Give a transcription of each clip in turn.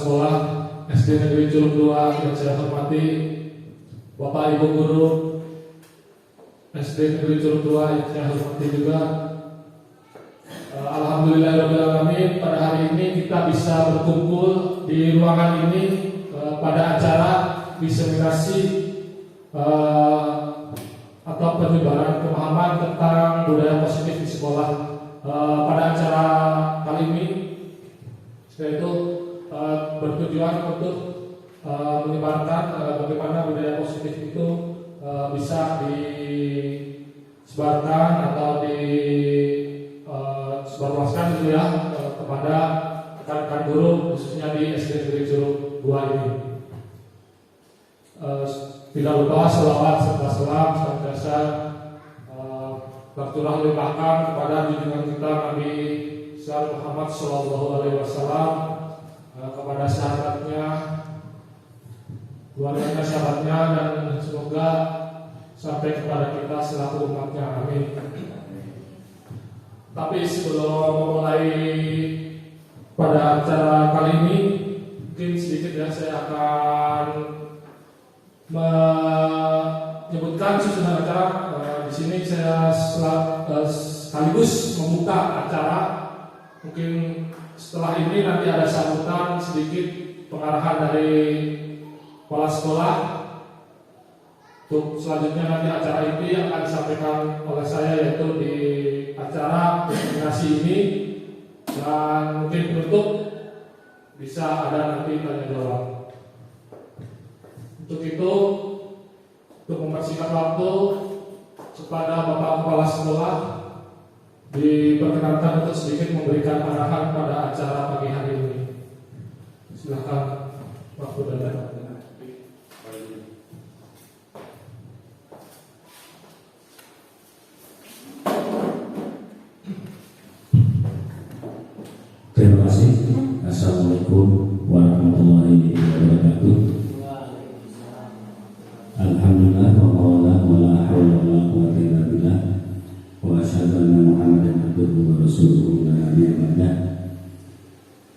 sekolah SD Negeri Curug 2 yang saya hormati, Bapak Ibu Guru SD Negeri Curug 2 yang saya hormati juga. Alhamdulillahirrahmanirrahim, pada hari ini kita bisa berkumpul di ruangan ini pada acara diseminasi atau penyebaran pemahaman tentang budaya positif di sekolah. Pada acara kali ini yaitu bertujuan untuk menyebarkan bagaimana budaya positif itu bisa disebarkan atau disebarluaskan gitu ya kepada rekan-rekan guru khususnya di SD Negeri Curug 2 ini. Tidak lupa selawat serta salam senantiasa bercurah limpahkan kepada junjungan kita Nabi Muhammad SAW, kepada sahabatnya, keluarganya, sahabatnya, dan semoga sampai kepada kita selaku umatnya. Amin. Tapi sebelum memulai pada acara kali ini, mungkin sedikit ya saya akan menyebutkan susunan acara. Di sini saya sekaligus membuka acara. Mungkin setelah ini nanti ada sambutan sedikit pengarahan dari kepala sekolah. Untuk selanjutnya nanti acara ini akan disampaikan oleh saya, yaitu di acara destinasi ini, dan mungkin penutup bisa ada nanti tanya jawab. Untuk itu, untuk mempersingkat waktu, kepada Bapak Kepala Sekolah diperkenankan untuk sedikit memberikan arahan pada acara pagi hari ini. Silakan waktu dan tempat. Terima kasih. Assalamualaikum warahmatullahi wabarakatuh. Alhamdulillah wa la haula wa la quwwata illa billah. Wa asyhadu anna Muhammadan abduhu wa rasuluhu la nabiyya ba'dah.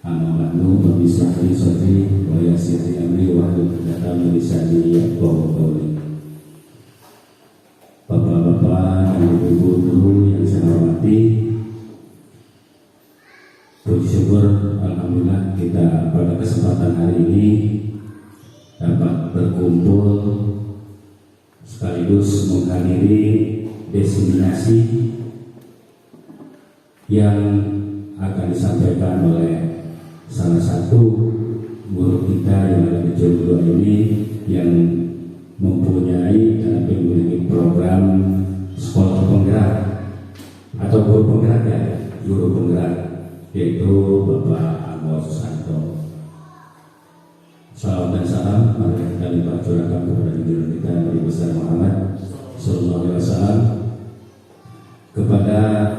Amma ba'du, fa bismillah sadri wa yassir li amri wa hlul 'uqdatam min lisani yafqahu qawli. Bapak-bapak dan ibu guru yang saya hormati, puji syukur alhamdulillah kita pada kesempatan hari ini dapat berkumpul sekaligus menghadiri destinasi yang akan disampaikan oleh salah satu guru kita yang ada di Curug 2 ini, yang mempunyai dan memiliki program sekolah penggerak atau guru penggerak ya, guru penggerak, yaitu Bapak Amos Susanto. Salam dan salam mari kita limpah curahkan kepada junjungan kita Nabi besar Muhammad Sallallahu Alaihi Wasallam, kepada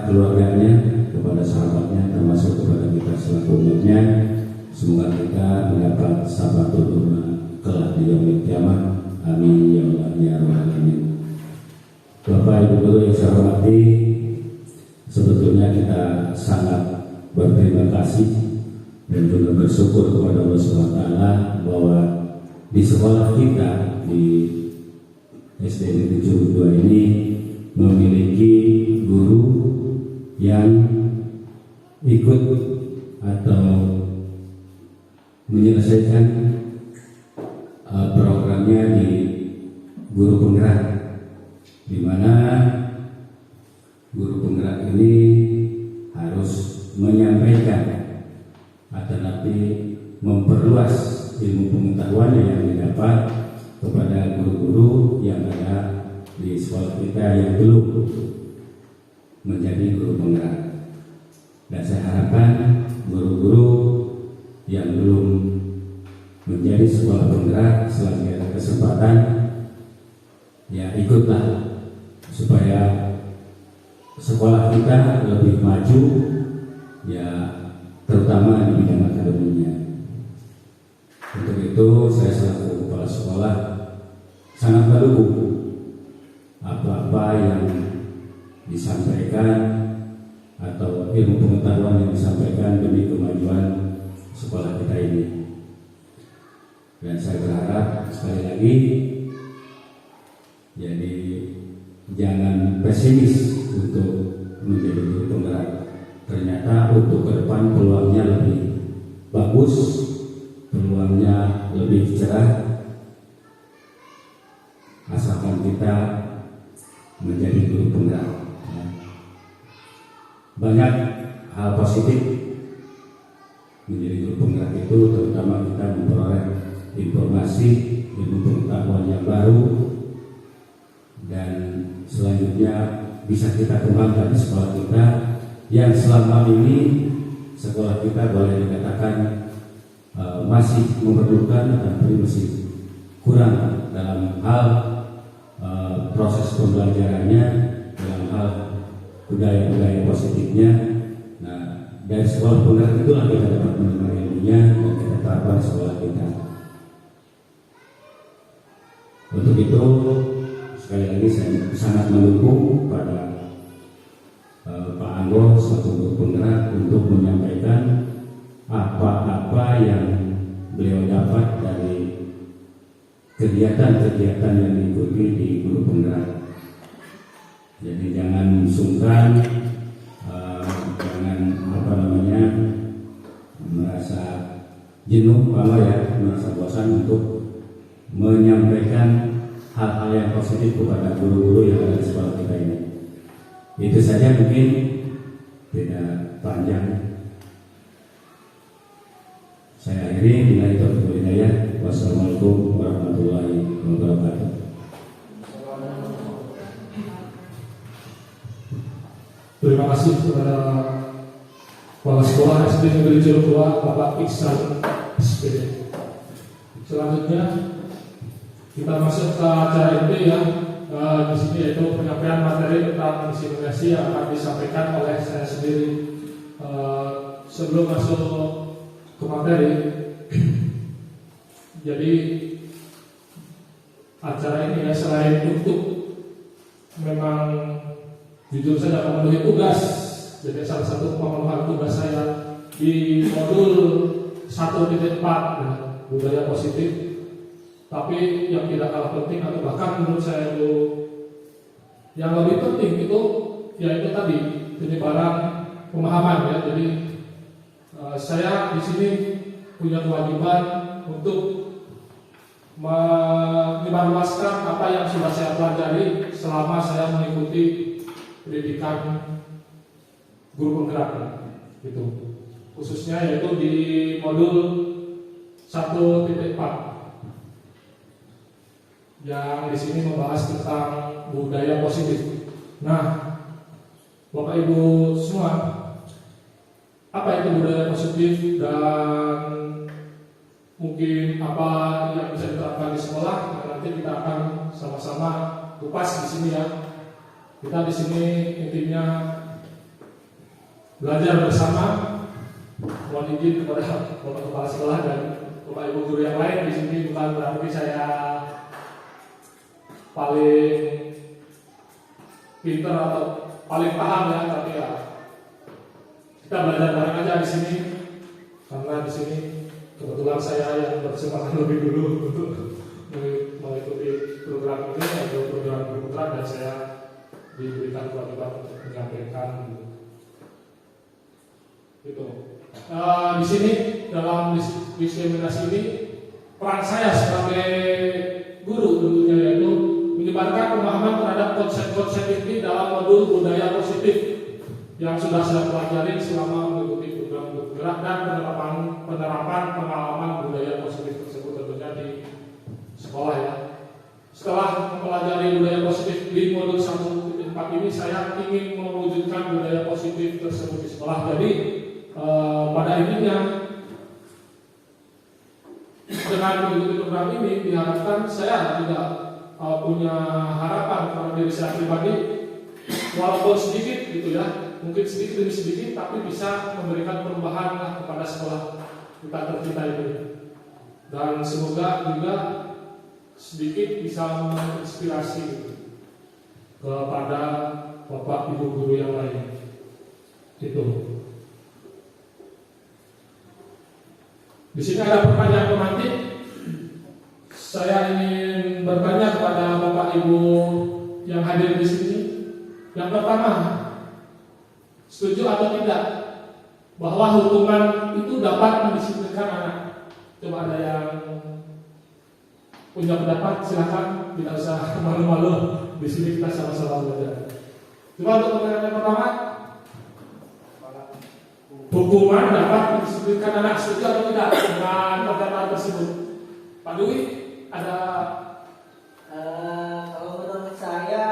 keluarganya, kepada sahabatnya, termasuk kepada kita selaku umatnya. Semoga kita mendapat sahabatul umma kelak di yaumil kiamat. Amin ya Allah ya rabbal alamin. Bapak Ibu guru yang saya hormati, sebetulnya kita sangat berterima kasih dan juga bersyukur kepada Allah SWT bahwa di sekolah kita di SD Negeri Curug 2 ini memiliki guru yang ikut atau menyelesaikan programnya di guru penggerak, di mana guru penggerak ini harus menyampaikan tetapi memperluas ilmu pengetahuannya yang didapat kepada guru-guru yang ada di sekolah kita yang belum menjadi guru penggerak. Dan saya harapkan guru-guru yang belum menjadi sekolah penggerak selagi ada kesempatan, ya ikutlah supaya sekolah kita lebih maju, ya terutama di bidang akademiknya. Untuk itu saya selaku kepala sekolah sangat mendukung apa-apa yang disampaikan atau ilmu pengetahuan yang disampaikan demi kemajuan sekolah kita ini. Dan saya berharap sekali lagi, jadi jangan pesimis untuk menjadi guru penggerak. Ternyata untuk ke depan peluangnya lebih bagus, peluangnya lebih cerah, asalkan kita menjadi guru penggerak. Banyak hal positif menjadi guru penggerak itu, terutama kita memperoleh informasi, ilmu pengetahuan yang baru, dan selanjutnya bisa kita kembangkan di sekolah kita yang selama ini sekolah kita boleh dikatakan masih memerlukan, tapi masih kurang dalam hal proses pembelajarannya, dalam hal budaya-budaya positifnya. Nah, dari sekolah penggerak itulah kita dapat menerima ilmunya dan kita terapkan di sekolah kita. Untuk itu, sekali lagi saya sangat mendukung pada Pak Anggo selaku guru penggerak untuk menyampaikan apa-apa yang beliau dapat dari kegiatan-kegiatan yang diikuti di guru penggerak. Jadi jangan sungkan, jangan merasa jenuh, merasa bosan untuk menyampaikan hal-hal yang positif kepada guru-guru yang ada di sekolah kita ini. Itu saja, mungkin tidak panjang. Saya akhiri dengan itu. Wassalamualaikum warahmatullahi wabarakatuh. Terima kasih kepada Kepala Sekolah SD Negeri Curug Tua, Bapak Iksan SPD. Selanjutnya kita masuk ke acara inti ya. Di sini yaitu penyampaian materi tentang inseminasi yang akan disampaikan oleh saya sendiri. Sebelum masuk ke materi, jadi acara ini ya, selain untuk memang jujur saja memenuhi tugas, jadi salah satu pemenuhan tugas saya di modul 1.4 ya, budaya positif. Tapi yang tidak kalah penting atau bahkan menurut saya itu yang lebih penting itu yaitu tadi penyebaran pemahaman ya. Jadi saya di sini punya kewajiban untuk menyebarluaskan apa yang sudah saya pelajari selama saya mengikuti pendidikan guru penggerak gitu. Khususnya yaitu di modul 1.4 yang di sini membahas tentang budaya positif. Nah, Bapak Ibu semua, apa itu budaya positif dan mungkin apa yang bisa diterapkan di sekolah? Nah, nanti kita akan sama-sama kupas di sini ya. Kita di sini intinya belajar bersama. Mohon izin kepada Bapak Kepala Sekolah dan Bapak Ibu guru yang lain di sini, bukan berarti saya paling pintar atau paling paham ya, tapi ya kita belajar bareng aja di sini, karena di sini kebetulan saya yang bersemangat lebih dulu untuk mengikuti program ini, yaitu program berputra, dan saya diberikan kewajiban untuk menyampaikan gitu. Di sini dalam diseminasi ini peran saya sebagai guru tentunya yaitu menyebarkan pemahaman terhadap konsep-konsep ini dalam modul budaya positif yang sudah saya pelajari selama mengikuti program bergerak dan penerapan pengalaman budaya positif tersebut tentunya di sekolah ya. Setelah mempelajari budaya positif di modul 1.4 ini, saya ingin mewujudkan budaya positif tersebut di sekolah. Jadi pada intinya dengan mengikuti program ini diharapkan saya tidak punya harapan pada diri saya pribadi, walaupun sedikit gitu ya, mungkin sedikit demi sedikit, tapi bisa memberikan perubahan kepada sekolah kita tercinta ini. Dan semoga juga sedikit bisa menginspirasi kepada bapak ibu guru yang lain. Itu. Di sini ada pertanyaan pemantik. saya ingin bertanya kepada Bapak Ibu yang hadir di sini. Yang pertama, setuju atau tidak bahwa hukuman itu dapat mendisiplinkan anak? Coba ada yang punya pendapat, silakan, tidak usah malu-malu. Di sini kita sama-sama belajar. Coba untuk pertanyaan yang pertama, hukuman dapat mendisiplinkan anak, setuju atau tidak dengan pernyataan tersebut? Pak Dwi, ada? Kalau menurut saya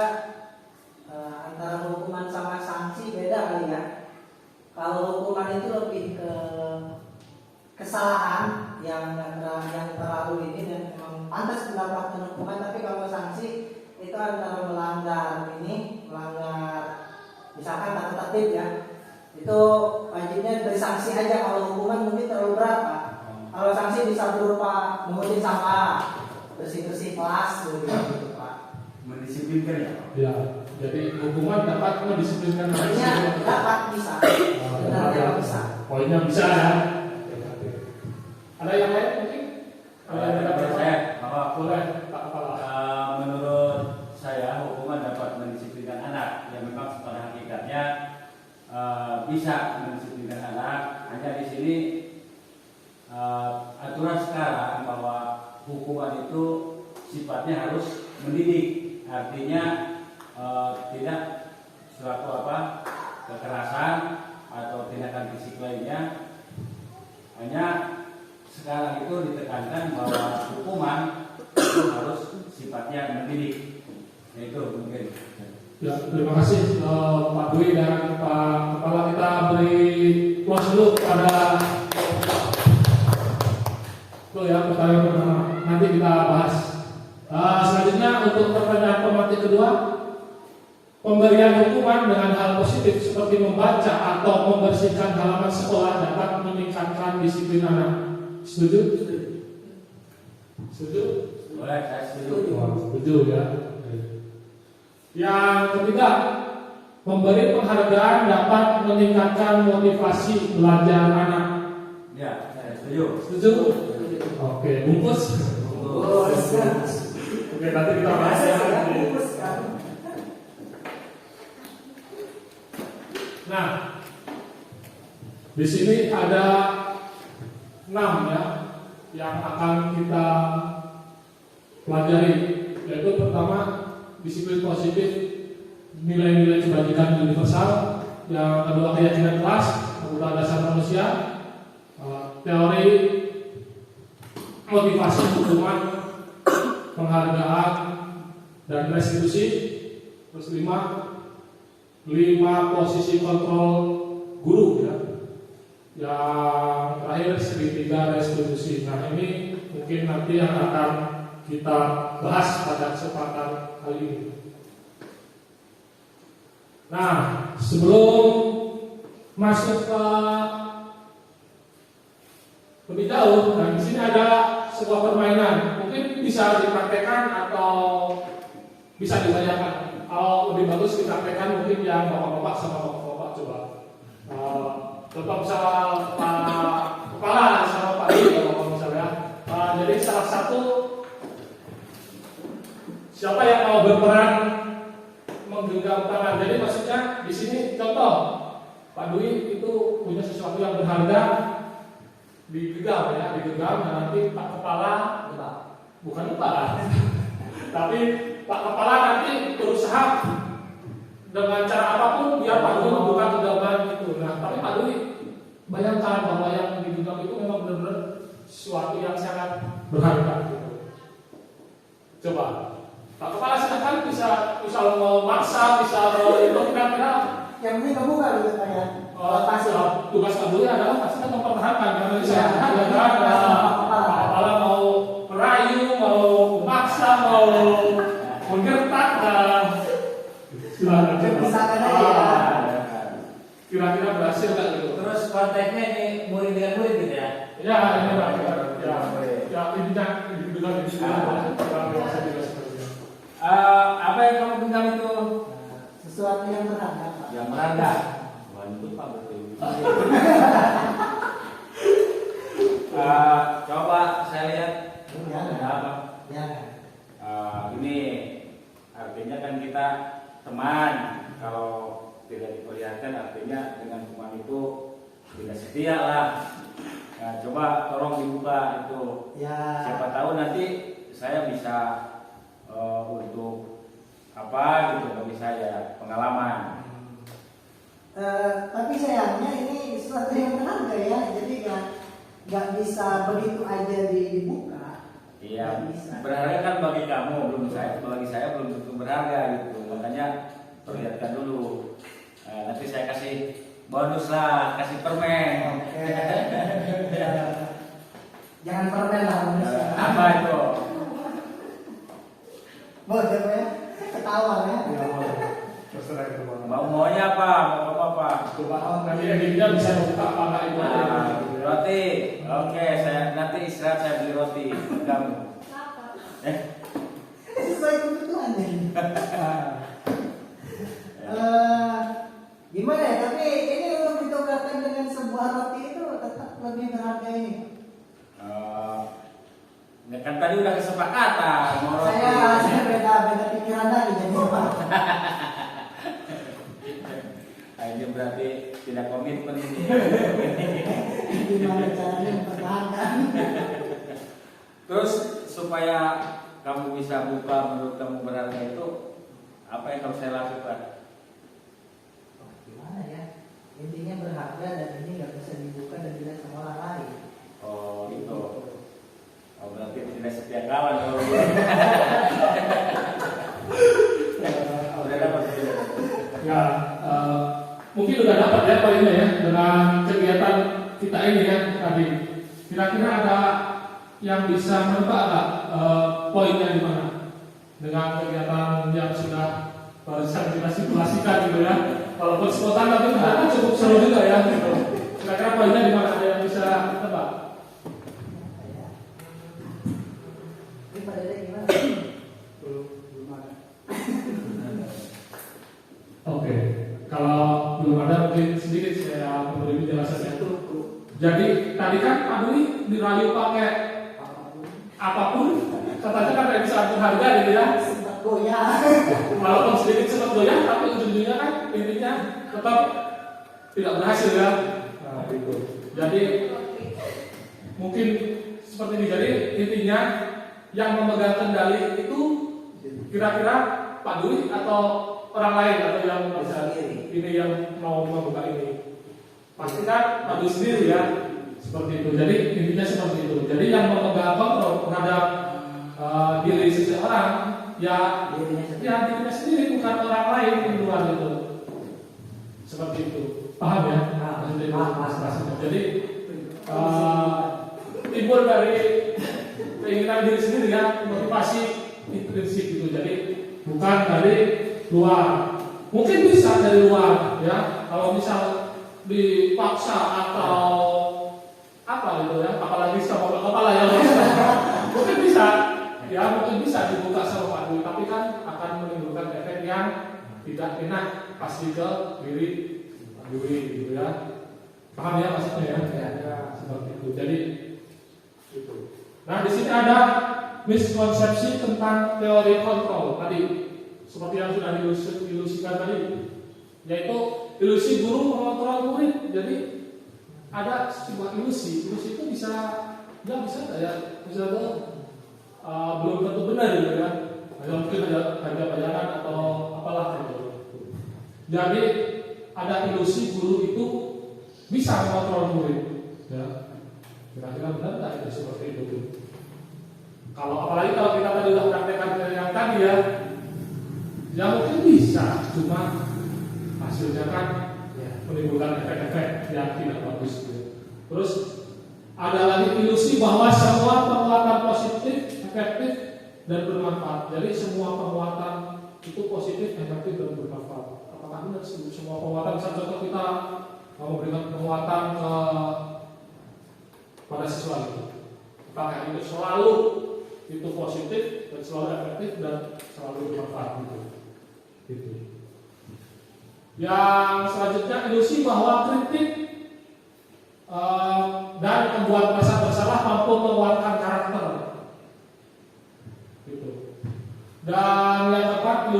antara hukuman sama sanksi beda kali ya. Kalau hukuman itu lebih ke kesalahan yang terlalu ini dan memang pantas mendapatkan hukuman, tapi kalau sanksi itu antara melanggar misalkan tata tertib ya, itu wajibnya beri sanksi aja. Kalau hukuman mungkin terlalu berat Pak. Kalau sanksi bisa berupa mengutin sampah, bersih-bersih kelas gitu Pak. Mendisiplinkan ya Pak? Ya, jadi hukuman dapat mendisiplinkan anak. Artinya dapat bisa. Benar bisa. Poinnya bisa ya. Ada yang lain mungkin? Ada yang Menurut ada saya, Bapak, boleh Pak Kepala. menurut saya hukuman dapat mendisiplinkan anak. Yang memang pada hakikatnya bisa mendisiplinkan anak. Hanya di sini aturan sekarang bahwa hukuman itu sifatnya harus mendidik. Artinya tidak suatu kekerasan atau tindakan fisik lainnya. Hanya sekarang itu ditekankan bahwa hukuman itu harus sifatnya mendidik. Itu mungkin. Ya, terima kasih Pak Dwi dan Pak Kepala. Kita beri close dulu pada itu ya, pertanyaan pertama. Nanti kita bahas. Selanjutnya untuk pertanyaan pemateri kedua, pemberian hukuman dengan hal positif seperti membaca atau membersihkan halaman sekolah dapat meningkatkan disiplin anak. Setuju? Setuju? Boleh, saya setuju. Setuju ya. Yang ketiga, memberi penghargaan dapat meningkatkan motivasi belajar anak. Ya, saya setuju. Setuju? Oke, bungkus. Oke, nanti kita bahas ya. Nah, di sini ada 6 ya yang akan kita pelajari, yaitu pertama disiplin positif, nilai-nilai kebajikan universal, yang kedua keyakinan kelas, kebutuhan dasar manusia, teori motivasi hukuman, penghargaan dan restitusi, terus 5 posisi kontrol guru ya. Yang terakhir segitiga restitusi. Nah, ini mungkin nanti yang akan kita bahas pada kesempatan kali ini. Nah, sebelum masuk ke lebih jauh, nah di sini ada sebuah permainan. Mungkin bisa dipraktekkan atau bisa dibayangkan. Kalau lebih bagus dipraktekkan mungkin yang bapak-bapak sama bapak-bapak coba. Contoh misalnya Pak Kepala sama Pak Dwi kalau misalnya. Jadi salah satu siapa yang mau berperan menggenggam tangan. Jadi maksudnya di sini contoh Pak Dwi itu punya sesuatu yang berharga, digenggam ya, digenggam dan nanti Pak Kepala bukan lupa, tapi Pak Kepala nanti berusaha dengan cara apapun biar Pak Dwi membuka genggaman itu. Nah, tapi Pak Dwi bayangkan bahwa yang digenggam itu memang benar-benar sesuatu yang sangat berharga. Gitu. Coba Pak Kepala silakan bisa mau maksa, bisa mau itu kira-kira. Yang penting kebuka gitu kayak. Tugas Pak Dwi adalah pasti kan mempertahankan karena di sana ada Pak Kepala mau merayu, mau maksa, mau menggertak, silakan. Kira-kira berhasil nggak gitu? Terus konteksnya ini murid dengan murid gitu ya? Ya, ini Pak. Ya, intinya dengan apa yang kamu genggam itu? Sesuatu yang berharga. Yang berharga. Bantu Pak betul. Coba saya lihat. Ada apa? Ya. Ini artinya kan kita teman, kalau tidak diperlihatkan artinya dengan hukuman itu tidak setia lah. Nah, coba tolong dibuka itu. Ya. Siapa tahu nanti saya bisa untuk apa gitu bagi saya pengalaman. Tapi sayangnya ini sesuatu yang berharga ya, jadi nggak bisa begitu aja dibuka. Iya, Nggak bisa. berharga kan bagi kamu, belum saya, bagi saya belum tentu berharga gitu. Makanya perlihatkan dulu. Nanti saya kasih bonus lah, kasih permen. Oke. Jangan permen lah manusia. Apa itu? Boleh ya? Ketawa ya. Ya, boleh. Terserah itu Bang. Maunya apa? Mau apa? Coba nanti editingnya bisa buka apa enggak itu aja. Nah, roti. Oke, saya nanti istirahat saya beli roti buat kamu. Sesuai kebutuhan ini. Gimana ya? Tapi ini untuk ditukarkan dengan sebuah roti itu tetap lebih berharga ini. Kan tadi udah kesepakatan mau roti. Saya beda pikiran lagi jadi Pak. Ini berarti tidak komitmen ini. Gimana caranya mempertahankan? Terus supaya kamu bisa buka menurut kamu berharga itu, apa yang harus saya lakukan? Gimana ya? Intinya berharga dan ini nggak bisa dibuka dan dilihat sama orang lain. Oh gitu. Oh berarti tidak setia kawan kalau udah dapat. Ya, mungkin udah dapat ya poinnya ya dengan kegiatan kita ini ya tadi. Kira-kira ada yang bisa menebak nggak poinnya di mana dengan kegiatan yang sudah barusan kita simulasikan gitu ya. Walaupun spontan tapi ternyata cukup seru juga ya gitu. Kira-kira poinnya di mana, ada yang bisa tebak? Ini pada dia gimana? Belum ada. Oke, kalau belum ada mungkin sedikit saya memberi penjelasannya itu. Jadi tadi kan Pak Dwi dirayu pakai apapun, katanya kan tidak bisa atur harga gitu ya. Sempat goyah. Walaupun sedikit sempat goyah, tapi ujung-ujungnya kan intinya tetap tidak berhasil ya. Nah itu. Jadi mungkin seperti ini. Jadi intinya yang memegang kendali itu kira-kira Pak Dwi atau orang lain atau yang bisa ini yang mau membuka ini. Pasti kan Pak Dwi sendiri ya. Seperti itu. Jadi intinya seperti itu. Jadi yang memegang kontrol terhadap diri seseorang ya dirinya sendiri, bukan orang lain di luar itu. Seperti itu. Paham ya? Paham. Jadi timbul dari keinginan diri sendiri ya, motivasi intrinsik itu. Jadi bukan dari luar. Mungkin bisa dari luar ya. Kalau misal dipaksa atau apa gitu ya, apalagi sama kepala ya. Mungkin bisa ya, mungkin bisa dibuka sama Pak Dwi, tapi kan akan menimbulkan efek yang tidak enak pasti ke diri Pak Dwi gitu ya. Paham ya maksudnya ya? Ya, seperti itu. Jadi itu. Nah, di sini ada miskonsepsi tentang teori kontrol tadi, seperti yang sudah diilusikan tadi, yaitu ilusi guru mengontrol murid. Jadi ada sebuah ilusi itu bisa ya bisa ya, bisa belum tentu benar gitu ya. Mungkin ada harga bayaran atau apalah gitu. Jadi ada ilusi guru itu bisa mengontrol murid. Ya. Kira-kira benar tak itu seperti itu? Kalau apalagi kalau kita tadi sudah praktekkan yang tadi ya mungkin bisa, cuma hasilnya kan menimbulkan efek-efek yang tidak bagus. Terus ada lagi ilusi bahwa semua penguatan positif, efektif dan bermanfaat. Jadi semua penguatan itu positif, efektif dan bermanfaat. Apakah benar semua penguatan? Misalnya contoh kita memberikan penguatan pada sesuatu, apakah itu selalu itu positif dan selalu efektif dan selalu bermanfaat gitu. Yang selanjutnya ilusi bahwa kritik dan membuat merasa bersalah mampu menguatkan karakter.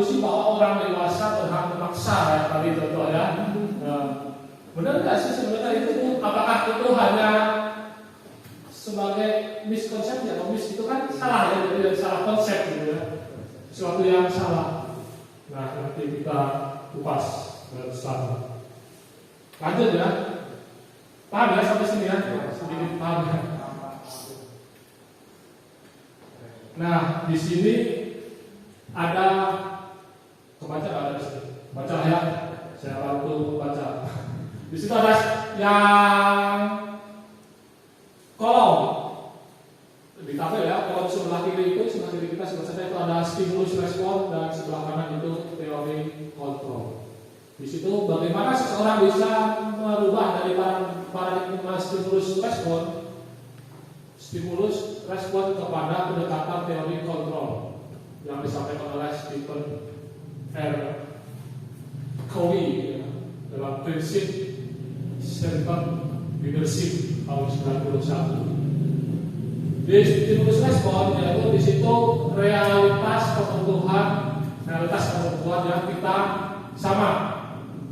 evolusi bahwa orang dewasa berhak memaksa ya tadi contoh ya. Benar nggak sih sebenarnya itu? Apakah itu hanya sebagai miskonsepsi atau itu kan salah ya, jadi salah konsep gitu ya, sesuatu yang salah. Nah nanti kita kupas bersama. Lanjut ya, paham ya sampai sini ya, sedikit paham ya. Nah di sini ada kebaca ada di sini, baca ya, saya bantu baca. Di situ ada yang kolom di tabel ya, kolom sebelah kiri kita sebelah sana itu ada stimulus respon dan sebelah kanan itu teori kontrol. Di situ bagaimana seseorang bisa merubah dari paradigma stimulus respon kepada pendekatan teori kontrol yang disampaikan oleh Stephen R. Covey ya, dalam prinsip servant leadership tahun 91. Di stimulus respon yaitu di situ realitas kebutuhan yang kita sama.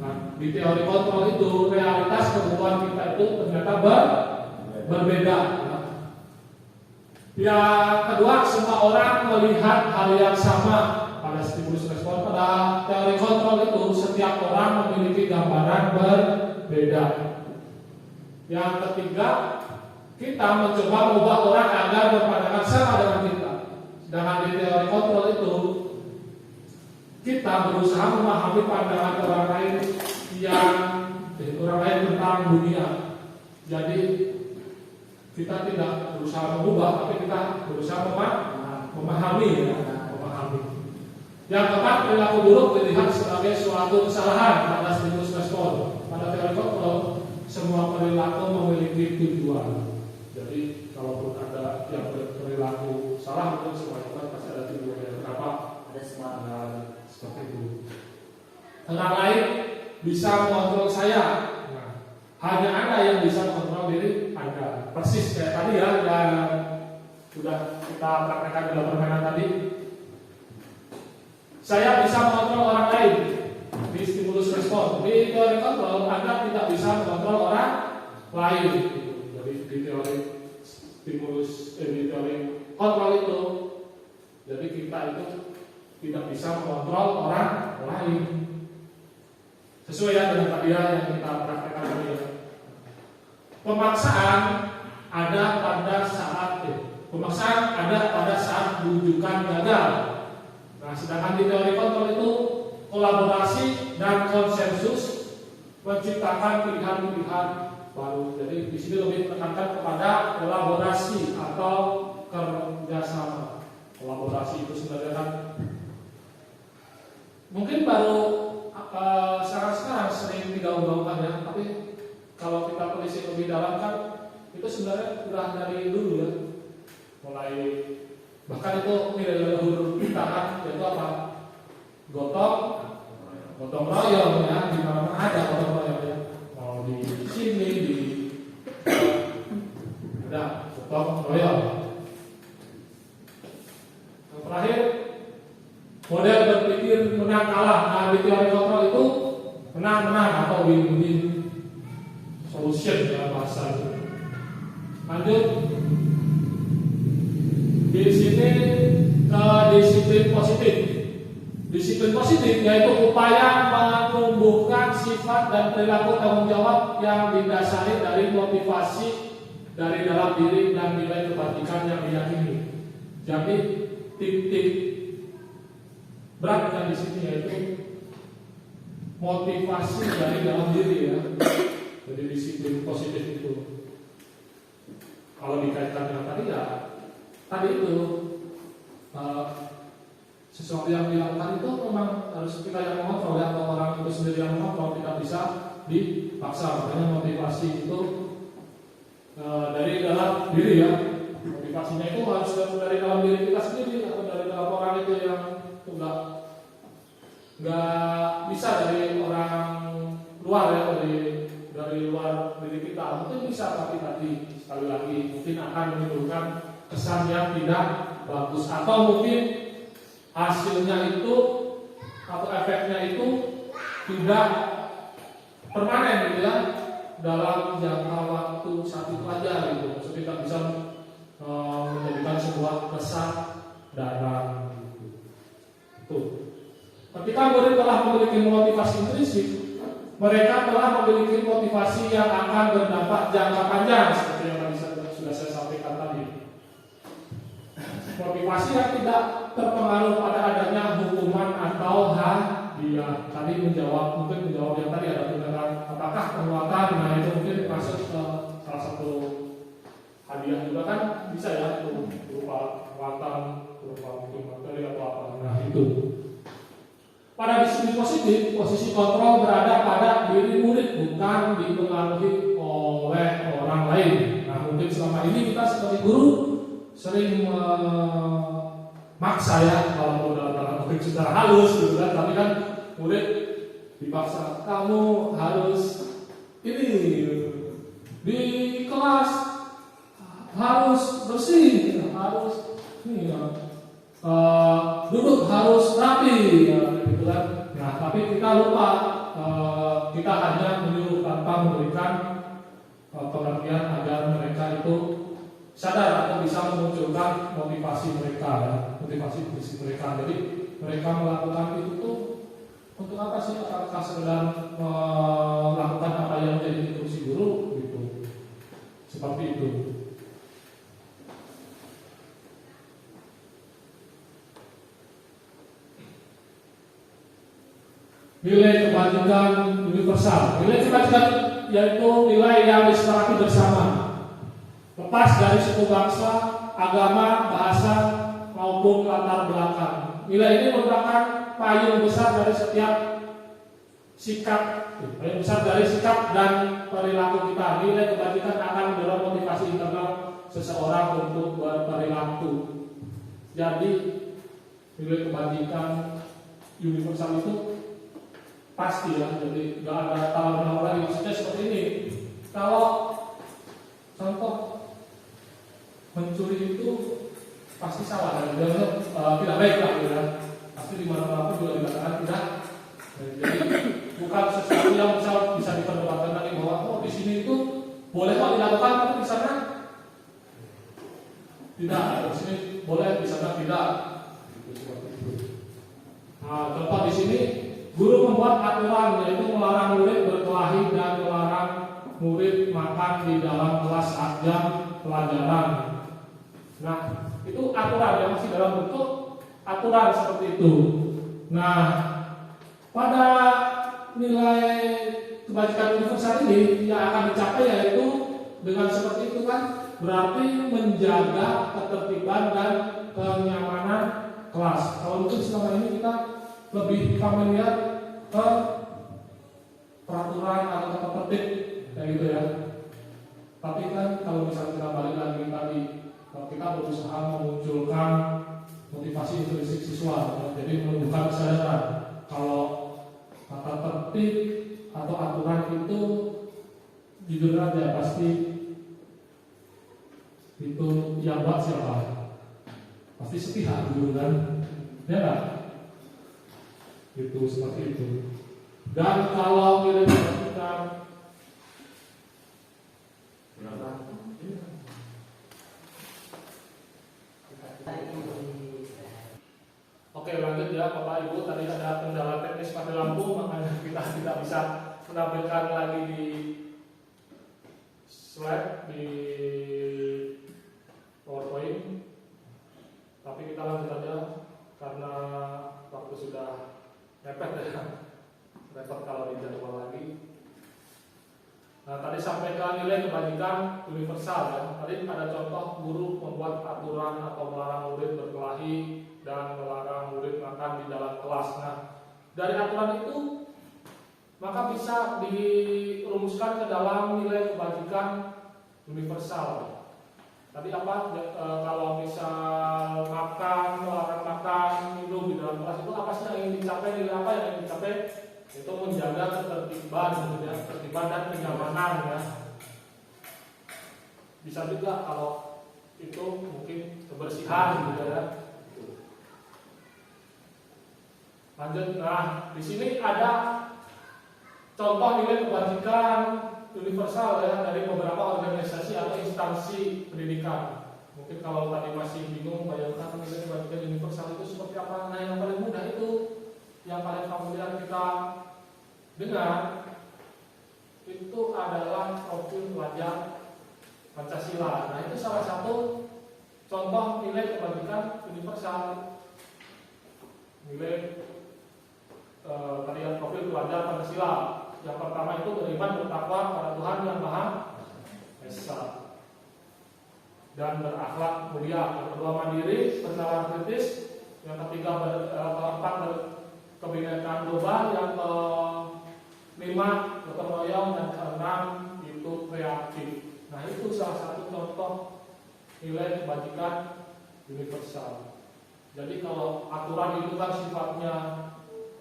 Nah, di teori kontrol itu realitas kebutuhan kita itu ternyata berbeda. Yang kedua, semua orang melihat hal yang sama pada stimulus respon. Pada teori kontrol itu setiap orang memiliki gambaran berbeda. Yang ketiga, kita mencoba mengubah orang agar berpandangan sama dengan kita. Sedangkan di teori kontrol itu kita berusaha memahami pandangan orang lain tentang dunia. Jadi kita tidak berusaha mengubah, tapi kita berusaha memahami. Yang keempat, perilaku buruk dilihat sebagai suatu kesalahan pada stimulus respon. Pada teori kontrol, semua perilaku memiliki tujuan. Jadi kalaupun ada yang berperilaku salah, mungkin semua itu pasti ada tujuannya. Kenapa? Ada semua. Seperti itu. Orang lain bisa mengontrol saya. Nah, hanya Anda yang bisa mengontrol diri Anda. Persis kayak tadi ya, yang sudah kita praktekkan dalam permainan tadi. Saya bisa mengontrol orang lain di stimulus respon. Di teori kontrol, Anda tidak bisa mengontrol orang lain. Jadi di teori di teori kontrol itu, jadi kita itu tidak bisa mengontrol orang lain. Sesuai ya dengan tadi yang kita praktekkan tadi. Pemaksaan ada pada saat rujukan gagal. Nah, sedangkan di teori kontrol itu kolaborasi dan konsensus menciptakan pilihan-pilihan baru. Jadi di sini lebih menekankan kepada kolaborasi atau kerjasama. Kolaborasi itu sebenarnya kan mungkin baru sekarang sering digaung-gaungkan ya, tapi kalau kita telisik lebih dalam kan itu sebenarnya sudah dari dulu ya, mulai bahkan itu nilai leluhur kita kan, yaitu apa? Gotong royong ya, di mana ada gotong royong ya, mau di sini ada gotong royong. Yang terakhir, model berpikir menang kalah. Nah, di teori kontrol itu menang-menang atau win-win solution ya bahasa itu. Lanjut. Di sini ke disiplin positif. Disiplin positif yaitu upaya menumbuhkan sifat dan perilaku tanggung jawab yang didasari dari motivasi dari dalam diri dan nilai kebaikan yang diyakini. Jadi titik beratnya di sini yaitu motivasi dari dalam diri ya. Jadi disiplin positif itu kalau dikaitkan dengan tadi itu sesuatu yang dilakukan itu memang harus kita yang mengontrol ya, atau orang itu sendiri yang mengontrol, tidak bisa dipaksa. Makanya motivasi itu dari dalam diri ya. Motivasinya itu harus dari dalam diri kita sendiri atau dari dalam orang itu yang nggak bisa dari orang luar ya, dari luar diri kita. Mungkin bisa, tapi tadi sekali lagi mungkin akan menimbulkan kesan yang tidak bagus, atau mungkin hasilnya itu atau efeknya itu tidak permanen gitu ya, dalam jangka waktu saat itu aja gitu. Maksudnya tidak bisa menjadikan sebuah kesadaran gitu. Tuh. Ketika murid telah memiliki motivasi intrinsik, mereka telah memiliki motivasi yang akan berdampak jangka panjang seperti yang tadi sudah saya sampaikan tadi. Motivasi yang tidak terpengaruh pada adanya hukuman atau hadiah. Tadi mungkin menjawab yang tadi ada beneran apakah penguatan, nah itu mungkin masuk ke salah satu hadiah juga kan bisa ya, itu berupa penguatan, berupa mungkin materi atau apa. Nah itu. Pada disiplin positif, posisi kontrol berada pada diri murid, bukan dipengaruhi oleh orang lain. Nah mungkin selama ini kita sebagai guru sering maksa ya, kalau dalam tanda kutip secara halus gitu kan, tapi kan murid dipaksa, kamu harus ini di kelas harus bersih, harus ini ya, duduk harus rapi ya, gitu kan. Nah tapi kita lupa, kita hanya menyuruh tanpa memberikan pengertian agar mereka itu sadar atau bisa memunculkan motivasi mereka ya, motivasi visi mereka. Jadi mereka melakukan itu tuh untuk apa sih? Apakah sekedar melakukan apa yang menjadi instruksi guru gitu, seperti itu. Nilai kebajikan universal. Nilai kebajikan yaitu nilai yang disepakati bersama, lepas dari suku bangsa, agama, bahasa maupun latar belakang. Nilai ini merupakan payung besar dari setiap sikap, payung besar dari sikap dan perilaku kita. Nilai kebajikan akan mendorong motivasi internal seseorang untuk berperilaku. Jadi nilai kebajikan universal itu pasti ya, jadi nggak ada tawar-tawar lagi. Maksudnya seperti ini, kalau contoh mencuri itu pasti salah dan tidak baik lah gitu ya. Pasti di mana-mana pun juga dikatakan tidak. Jadi bukan sesuatu yang bisa diperdebatkan lagi bahwa oh di sini itu boleh kok dilakukan, tapi di sana tidak. Di sini boleh, di sana tidak. Nah, contoh di sini guru membuat aturan, yaitu melarang murid berkelahi dan melarang murid makan di dalam kelas saat jam pelajaran. Nah, itu aturan yang masih dalam bentuk aturan seperti itu. Nah, pada nilai kebajikan universal ini yang akan dicapai yaitu dengan seperti itu kan, berarti menjaga ketertiban dan kenyamanan kelas. Kalau mungkin selama ini kita lebih familiar ke peraturan atau tata tertib kayak gitu ya. Tapi kan kalau misalnya kita balik lagi tadi, kita berusaha memunculkan motivasi intrinsik siswa, ya. Jadi menunjukkan kesadaran kalau tata tertib atau aturan itu jujur aja pasti itu yang buat siapa? Pasti sepihak dulu kan, ya kan? Itu seperti itu. Dan kalau nilai kebajikan berapa? Oke, lanjut ya Bapak Ibu. Tadi ada kendala teknis pada lampu, makanya kita tidak bisa menampilkan lagi di slide di PowerPoint. Tapi kita lanjut aja karena waktu sudah repot ya, repot kalau dijadwal lagi. Nah tadi sampaikan nilai kebajikan universal ya. Tadi ada contoh guru membuat aturan atau melarang murid berkelahi dan melarang murid makan di dalam kelas. Nah dari aturan itu maka bisa dirumuskan ke dalam nilai kebajikan universal. Tadi apa? Kalau misal makan, melarang makan, minum di dalam kelas itu apa sih yang ingin dicapai? Nilai apa yang ingin dicapai? Itu menjaga ketertiban, ya, ketertiban dan kenyamanan ya. Bisa juga kalau itu mungkin kebersihan gitu ya. Lanjut, nah di sini ada contoh nilai kebajikan universal ya dari beberapa organisasi atau instansi pendidikan. Mungkin kalau tadi masih bingung bayangkan nilai kebajikan universal itu seperti apa. Nah yang paling mudah itu, yang paling familiar kita dengar itu adalah profil pelajar Pancasila. Nah itu salah satu contoh nilai kebajikan universal. Nilai tarian profil pelajar Pancasila. Yang pertama itu beriman bertakwa pada Tuhan yang Maha Esa dan berakhlak mulia. Yang kedua mandiri, bernalar kritis. Yang ketiga keempat berkebinekaan global. Yang kelima gotong royong. Dan keenam itu kreatif. Nah itu salah satu contoh nilai kebajikan universal. Jadi kalau aturan itu kan sifatnya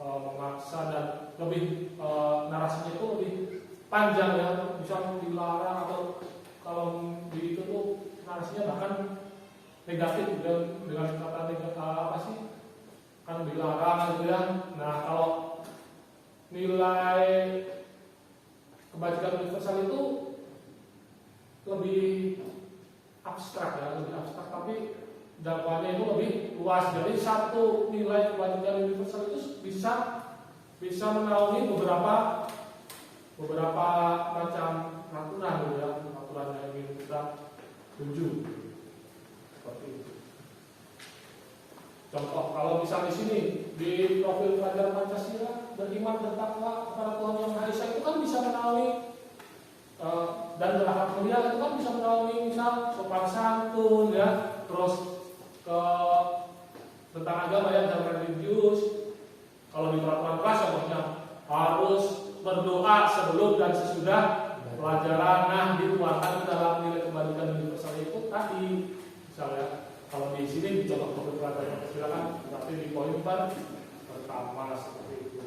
memaksa dan lebih narasinya itu lebih panjang ya, bisa dilarang atau kalau di itu tuh narasinya bahkan negatif dengan kata negatif apa sih, kan dilarang gitu ya. Nah kalau nilai kebajikan universal itu lebih abstrak ya, lebih abstrak tapi dakwanya itu lebih luas. Jadi satu nilai kebajikan universal itu bisa menaungi beberapa macam aturan gitu ya, aturan yang ingin kita tuju. Seperti itu. Contoh kalau misal di sini di profil pelajar Pancasila beriman bertakwa kepada Tuhan yang Maha Esa itu kan bisa menaungi dan berakhlak mulia itu kan bisa menaungi misal sopan santun ya, terus ke tentang agama ya dan religius. Kalau di peraturan kelas contohnya harus berdoa sebelum dan sesudah pelajaran. Nah dituangkan dalam nilai kebajikan universal itu tadi. Misalnya kalau di sini di contoh profil pelajar silakan berarti di poin pertama seperti itu.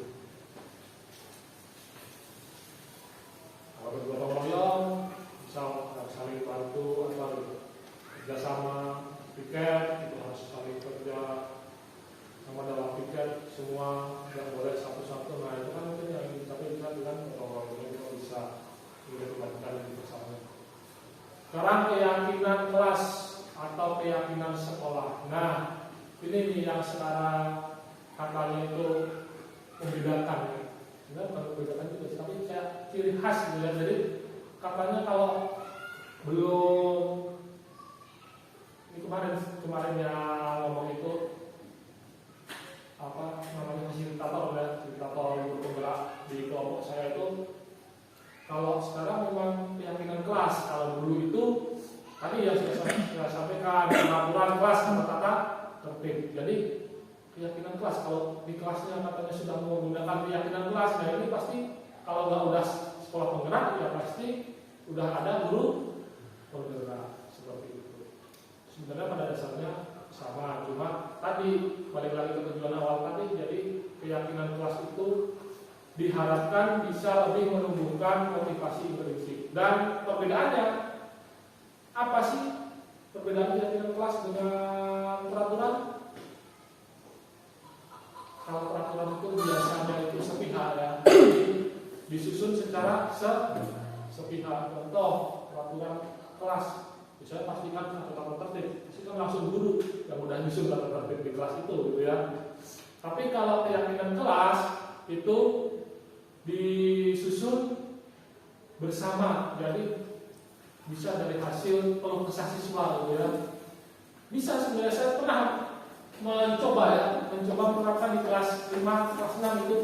Kalau bergotong royong, misal saling bantu atau kerjasama piket itu harus saling kerja sama dalam piket semua, tidak boleh satu-satu. Nah itu kan mungkin yang dicapai bisa dengan orang ini kalau bisa dilakukan di bersama. Sekarang keyakinan kelas atau keyakinan sekolah. Nah ini nih yang sekarang katanya itu membedakan ya. Sebenarnya bukan membedakan juga tapi kayak ciri khas gitu ya. Jadi katanya kalau belum kemarin yang ngomong itu apa namanya fasilitator ya, fasilitator guru penggerak di kelompok saya itu kalau sekarang memang keyakinan kelas. Kalau dulu itu tadi ya saya sampaikan aturan kelas tata tertib. Jadi keyakinan kelas kalau di kelasnya katanya sudah menggunakan keyakinan kelas, nah ini pasti kalau nggak udah sekolah penggerak ya pasti udah ada guru penggerak seperti itu. Sebenarnya pada dasarnya sama, cuma tadi balik lagi ke tujuan awal tadi. Jadi keyakinan kelas itu diharapkan bisa lebih menumbuhkan motivasi intrinsik. Dan perbedaannya apa sih? Perbedaan keyakinan kelas dengan peraturan? Kalau peraturan itu biasanya itu sepihak ya, disusun secara sepihak. Contoh peraturan kelas, misalnya pastikan tata tertib, itu kan langsung guru yang udah nyusun tata tertib di kelas itu gitu ya. Tapi kalau keyakinan kelas itu disusun bersama, jadi bisa dari hasil keluh kesah siswa gitu ya. Bisa sebenarnya saya pernah mencoba menerapkan di kelas 5, kelas 6 itu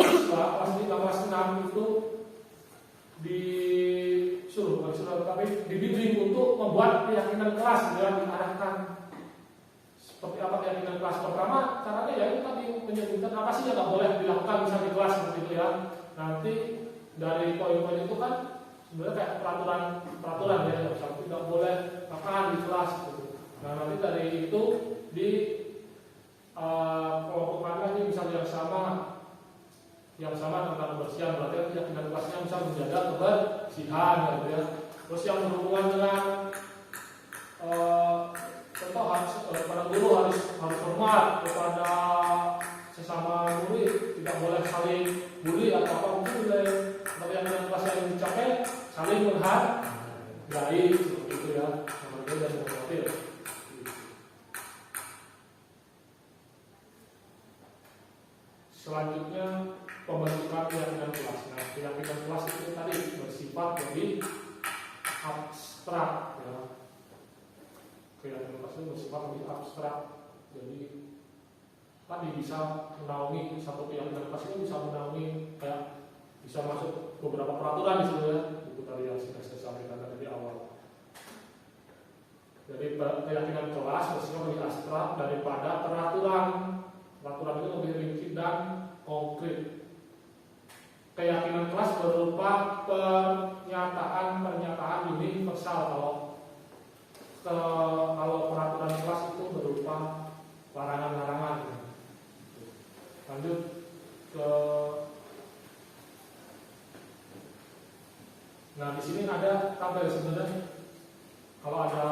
siswa kelas 5, kelas 6 itu disuruh tapi dibimbing untuk membuat keyakinan kelas dengan diarahkan seperti apa keyakinan kelas. Pertama caranya ya itu tadi menyebutkan apa sih yang nggak boleh dilakukan misalnya di kelas seperti itu ya. Nanti dari poin-poin itu kan sebenarnya kayak peraturan ya, misalnya tidak boleh makan di kelas gitu. Nah nanti dari itu di kelompokkan lagi misalnya yang sama tentang kebersihan, berarti keyakinan kelasnya bisa menjaga kebersihan gitu ya. Terus yang berhubungan dengan contoh harus para guru harus harus hormat kepada sesama murid, tidak boleh saling bully atau apa mungkin nilai keyakinan kelas yang dicapai saling menghargai seperti itu ya, menghargai dan menghormati. Selanjutnya pembentukan keyakinan kelas. Nah, keyakinan kelas itu tadi bersifat lebih abstrak ya. Keyakinan kelas itu bersifat lebih abstrak. Jadi tadi bisa menaungi satu keyakinan kelas itu bisa menaungi kayak bisa masuk beberapa peraturan di situ ya. Itu tadi yang sudah saya sampaikan tadi di awal. Jadi keyakinan kelas bersifat lebih abstrak daripada peraturan. Peraturan itu lebih rinci dan konkret. Keyakinan kelas berupa pernyataan universal. Kalau peraturan kelas itu berupa larangan-larangan. Lanjut ke, nah di sini ada tabel sebenarnya. Kalau ada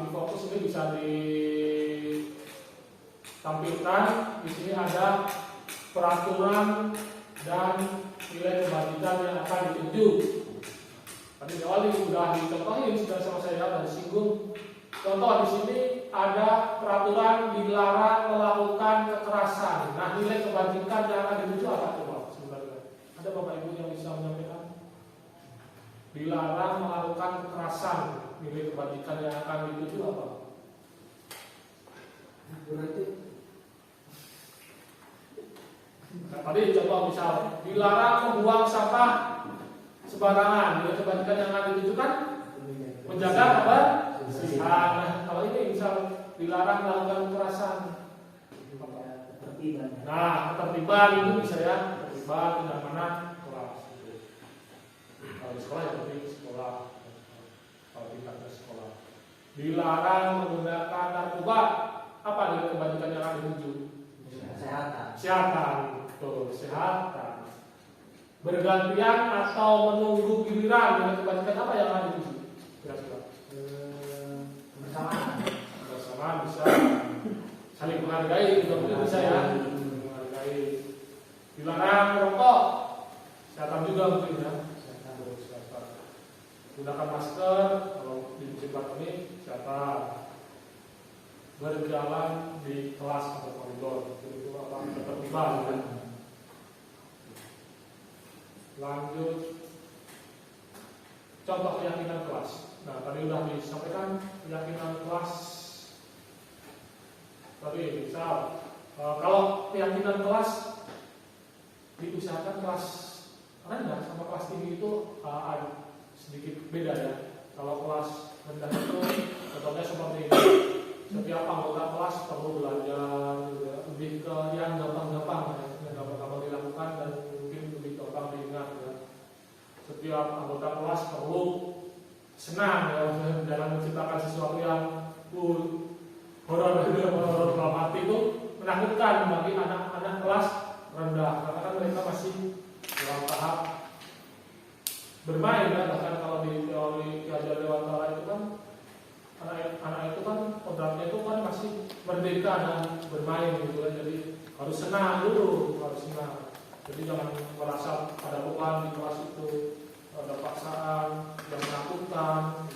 infocus ini bisa ditampilkan. Di sini ada peraturan dan nilai kebajikan yang akan dituju. Tadi di awal sudah dicontohin, sudah sama saya sudah disinggung. Contoh di sini ada peraturan dilarang melakukan kekerasan. Nah, nilai kebajikan yang akan dituju apa coba sebenarnya? Ada Bapak Ibu yang bisa menyampaikan? Dilarang melakukan kekerasan. Nilai kebajikan yang akan dituju apa? Nah, tadi contoh misal dilarang membuang sampah sembarangan. Nilai kebajikan yang akan ditujukan menjaga kebersihan. Nah, kalau ini misal dilarang melakukan kekerasan. Nah, ketertiban itu bisa ya, ketertiban kenyamanan kelas. Kalau di sekolah ya penting sekolah. Kalau kita ke sekolah. Dilarang menggunakan narkoba. Apa nilai kebajikan yang akan dituju? Kesehatan. Betul, kesehatan. Bergantian atau menunggu giliran, nilai kebajikan apa yang akan dituju? Kira-kira. Bersamaan bisa. Saling menghargai juga mungkin bisa ya. Menghargai. Dilarang merokok. Kesehatan juga mungkin ya. Kesehatan. Gunakan masker kalau di musim pandemi, kesehatan. Berjalan di kelas atau koridor itu apa ketertiban kan. Lanjut contoh keyakinan kelas. Nah tadi sudah disampaikan keyakinan kelas. Tadi misal kalau keyakinan kelas diusahakan kelas rendah sama kelas tinggi itu sedikit beda ya. Kalau kelas rendah itu contohnya seperti ini. Setiap anggota kelas perlu belajar lebih ke yang gampang-gampang ya, yang gampang-gampang dilakukan dan mungkin lebih gampang diingat ya. Setiap anggota kelas perlu senang ya dalam menciptakan sesuatu yang horor dalam hati itu menakutkan bagi anak-anak kelas rendah karena kan mereka masih dalam tahap bermain ya. Bahkan kalau di teori Ki Hajar Dewantara itu kan anak itu kan kodratnya itu kan masih merdeka dan bermain gitu kan. Jadi harus senang dulu, harus senang. Jadi jangan merasa ada beban di kelas itu, ada paksaan yang menakutkan.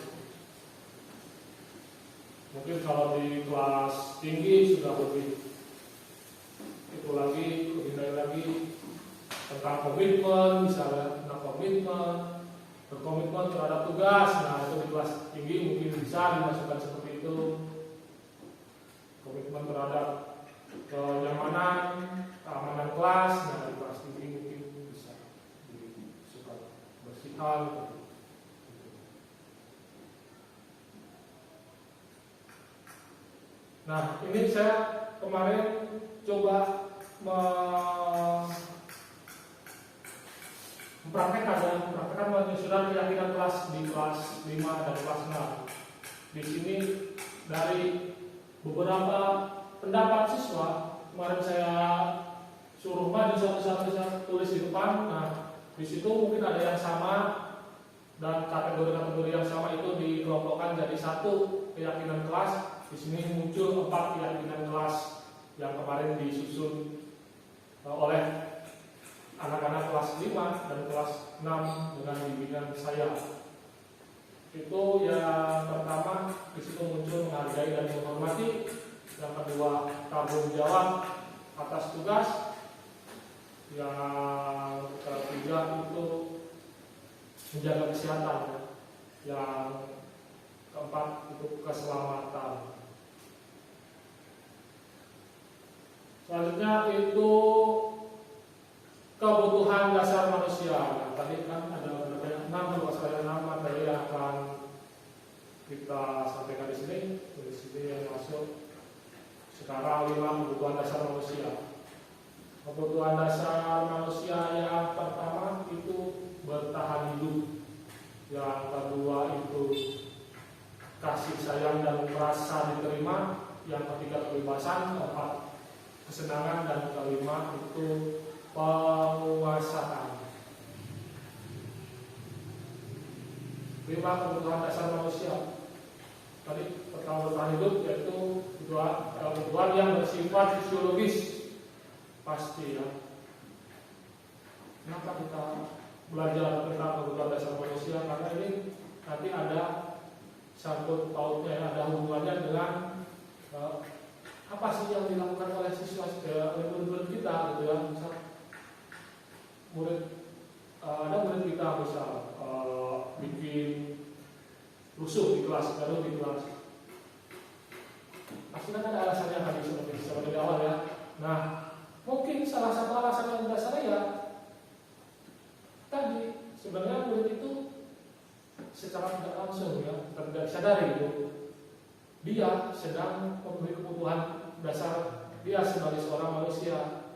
Mungkin kalau di kelas tinggi sudah lebih itu lagi, lebih lagi tentang komitmen, misalnya tentang komitmen, berkomitmen terhadap tugas. Nah itu di kelas tinggi mungkin bisa dimasukkan seperti itu. Komitmen terhadap kenyamanan, keamanan kelas. Nah di kelas tinggi mungkin bisa dimasukkan bersihan. Nah ini saya kemarin coba mempraktekkan penyusunan keyakinan kelas di kelas 5 dan kelas 6. Di sini dari beberapa pendapat siswa kemarin saya suruh maju satu-satu tulis di depan. Nah di situ mungkin ada yang sama dan kategori-kategori yang sama itu dikelompokkan jadi satu keyakinan kelas. Di sini muncul 4 keyakinan kelas yang kemarin disusun oleh anak-anak kelas 5 dan kelas 6 dengan bimbingan saya. Itu yang pertama, di situ muncul menghargai dan menghormati. Yang kedua, tanggung jawab atas tugas. Yang ketiga itu menjaga kesehatan. Yang keempat itu keselamatan. Selanjutnya itu kebutuhan dasar manusia. Nah, tadi kan ada 6 materi yang akan kita sampaikan di sini. Di sini yang masuk sekarang 5 kebutuhan dasar manusia. Kebutuhan dasar manusia yang pertama itu bertahan hidup. Yang kedua itu kasih sayang dan merasa diterima. Yang ketiga kebebasan. Keempat kesenangan. Dan kelima itu penguasaan. 5 kebutuhan dasar manusia. Tadi pertama bertahan hidup yaitu kebutuhan yang bersifat fisiologis, pasti ya. Kenapa kita belajar tentang kebutuhan dasar manusia? Karena ini nanti ada sangkut pautnya, ada hubungannya dengan apa sih yang dilakukan oleh siswa murid-murid kita gitu ya. Misal ada murid kita misal bikin rusuh di kelas, gaduh di kelas. Pasti kan ada alasannya tadi seperti di awal ya. Nah, mungkin salah satu alasan yang dasar ya tadi sebenarnya murid itu secara tidak langsung ya, tidak disadari itu dia sedang memenuhi kebutuhan dasar dia sebagai seorang manusia.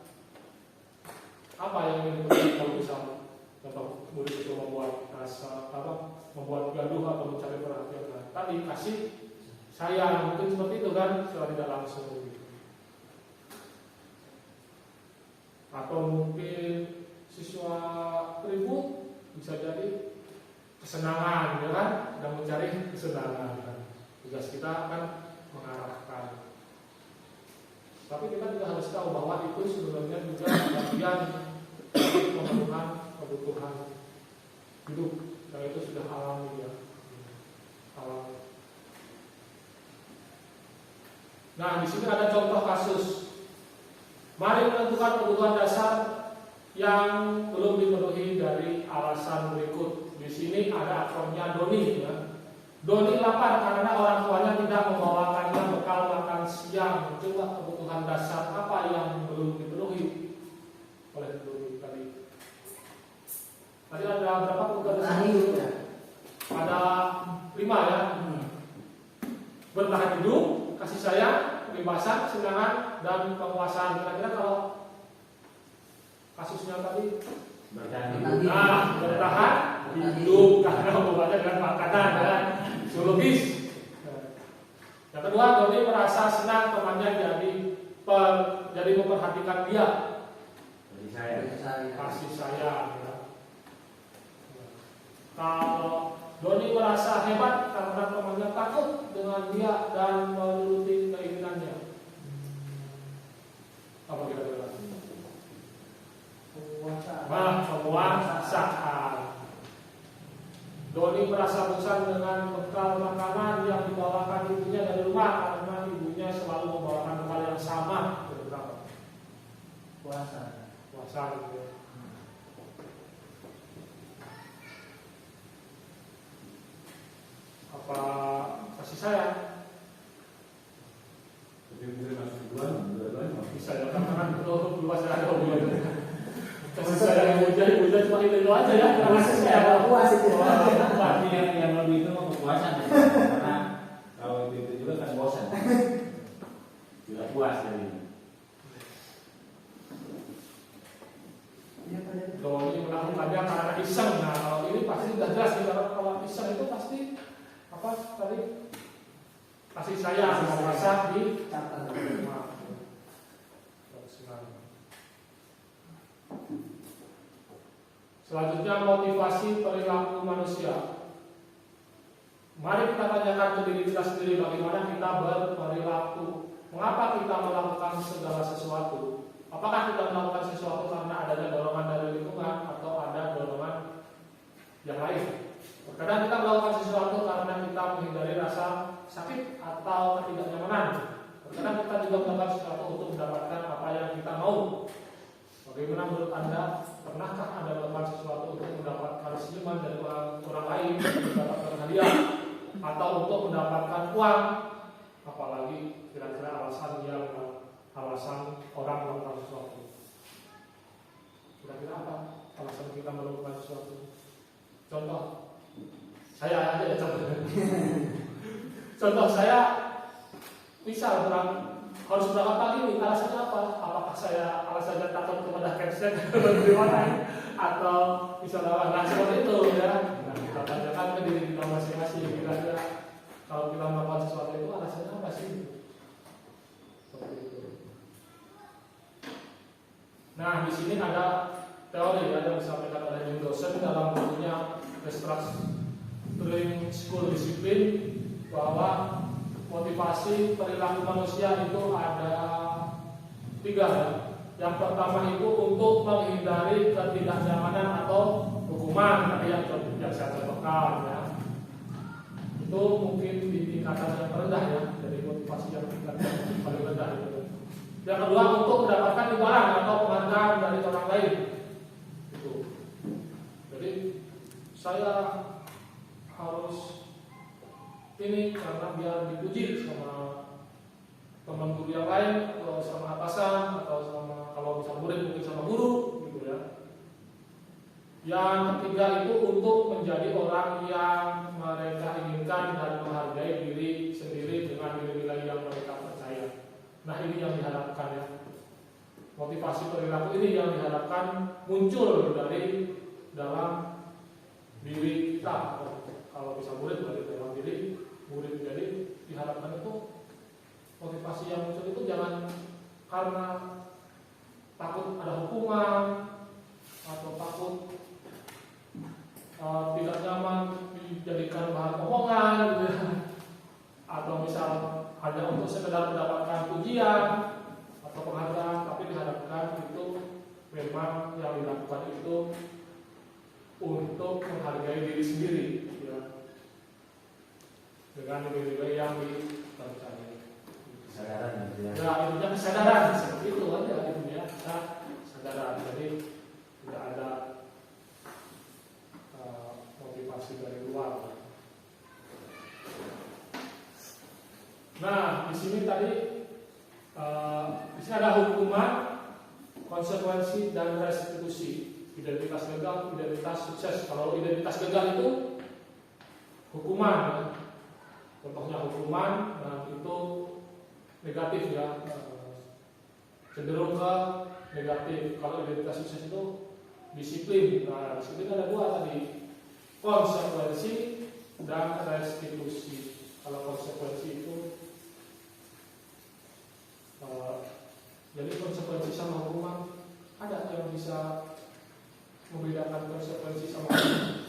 Apa yang ingin kita bisa contoh murid itu membuat membuat gaduh atau mencari perhatian. Nah, tadi kasih sayang mungkin seperti itu kan secara tidak langsung gitu. Atau mungkin siswa ribut bisa jadi kesenangan ya kan, dan mencari kesenangan kan. Tugas kita akan mengarahkan. Tapi kita juga harus tahu bahwa itu sebenarnya juga bagian dari pemenuhan kebutuhan hidup, dan itu sudah alami ya. Alami. Nah, di sini ada contoh kasus. Mari menentukan kebutuhan dasar yang belum dipenuhi dari alasan berikut. Di sini ada akronnya Doni ya. Doni lapar karena orang tuanya tidak membawakannya bekal makan siang. Coba kebutuhan dasar apa yang belum dipenuhi oleh Doni tadi? Tadi ada berapa kebutuhan dasar? Ada 5 ya. Bertahan hidup, kasih sayang, kebebasan, kesenangan, dan penguasaan. Kira-kira kalau kasusnya tadi bertahan hidup karena hubungannya dengan makanan dan psikologis. Yang kedua, Doni merasa senang temannya jadi memperhatikan dia. Kasih sayang. Ya. Kalau Doni merasa hebat karena temannya takut dengan dia dan menuruti keinginannya. Apa kira-kira? Penguasaan. Doni merasa bosan dengan bekal makanan yang dibawakan ibunya dari rumah karena ibunya selalu membawakan bekal yang sama. Berapa? Puasa. Gitu. Apa kasih sayang? Bisa ya, karena itu luas ada hubungan. Kasih sayang yang hujan cuma itu aja ya. Kasih sayang puas itu. Tapi yang lebih itu kepuasan ya. Karena kalau itu juga kan bosan. Tidak puas dari. Doni melakukannya karena iseng. Nah, kalau ini pasti sudah jelas nih, kalau iseng itu pasti apa tadi? Kasih sayang, merasa di Selanjutnya motivasi perilaku manusia. Mari kita tanyakan ke diri kita sendiri bagaimana kita berperilaku. Mengapa kita melakukan segala sesuatu? Apakah kita melakukan sesuatu karena adanya dorongan dari lingkungan atau ada dorongan yang lain? Terkadang kita melakukan sesuatu karena kita menghindari rasa sakit atau ketidaknyamanan. Terkadang kita juga melakukan sesuatu untuk mendapatkan apa yang kita mau. Bagaimana menurut Anda? Pernahkah Anda melakukan sesuatu untuk mendapatkan senyuman dari orang lain, mendapatkan hadiah, atau untuk mendapatkan uang? Apalagi kira-kira alasan orang melakukan sesuatu. Kira-kira apa alasan kita melakukan sesuatu? Contoh, saya aja ya contoh. Contoh saya, misal harus berangkat pagi ini, alasannya apa? Apakah saya alasannya takut kepada cancer atau gimana? Atau misalnya nah seperti itu ya. Nah, kita tanyakan ke diri kita masing-masing. Kira-kira kalau kita melakukan sesuatu itu alasannya apa sih? Seperti itu. Nah, di sini ada teori yang disampaikan oleh Jim Dawson dalam bukunya Restructuring School Discipline, bahwa motivasi perilaku manusia itu ada 3 ya. Yang pertama itu untuk menghindari ketidaknyamanan atau hukuman, tadi yang saya contohkan ya. Itu mungkin di tingkatan yang rendah ya, jadi motivasi yang tingkatan paling rendah itu. Yang kedua untuk mendapatkan imbalan atau penghargaan dari orang lain. Itu. Jadi saya harus ini karena biar dipuji sama teman guru yang lain, atau sama atasan, atau sama kalau bisa murid mungkin sama guru, gitu ya. Yang ketiga itu untuk menjadi orang yang mereka inginkan dan menghargai diri sendiri dengan nilai-nilai yang mereka percaya. Nah, ini yang diharapkan ya. Motivasi perilaku ini yang diharapkan muncul dari dalam diri kita. Kalau bisa murid dari dalam diri murid, jadi diharapkan itu motivasi yang muncul itu jangan karena takut ada hukuman atau takut tidak nyaman dijadikan bahan omongan gitu ya. Atau misal hanya untuk sekedar mendapatkan pujian atau penghargaan, tapi diharapkan itu memang yang dilakukan itu untuk menghargai diri sendiri ya. Dengan nilai-nilai yang dipercaya. Kesadaran gitu ya. Ya, intinya kesadaran seperti itu aja intinya, kesadaran. Jadi tidak ada motivasi dari luar. Nah, di sini tadi di sini ada hukuman, konsekuensi dan restitusi. Identitas gagal, identitas sukses. Kalau identitas gagal itu hukuman ya. Contohnya hukuman, dan itu negatif ya, cenderung ke negatif. Kalau identitas sukses itu disiplin. Nah, disiplin ada 2 tadi, konsekuensi dan restitusi. Kalau konsekuensi itu jadi konsekuensi sama hukuman, ada yang bisa membedakan konsekuensi sama hukuman.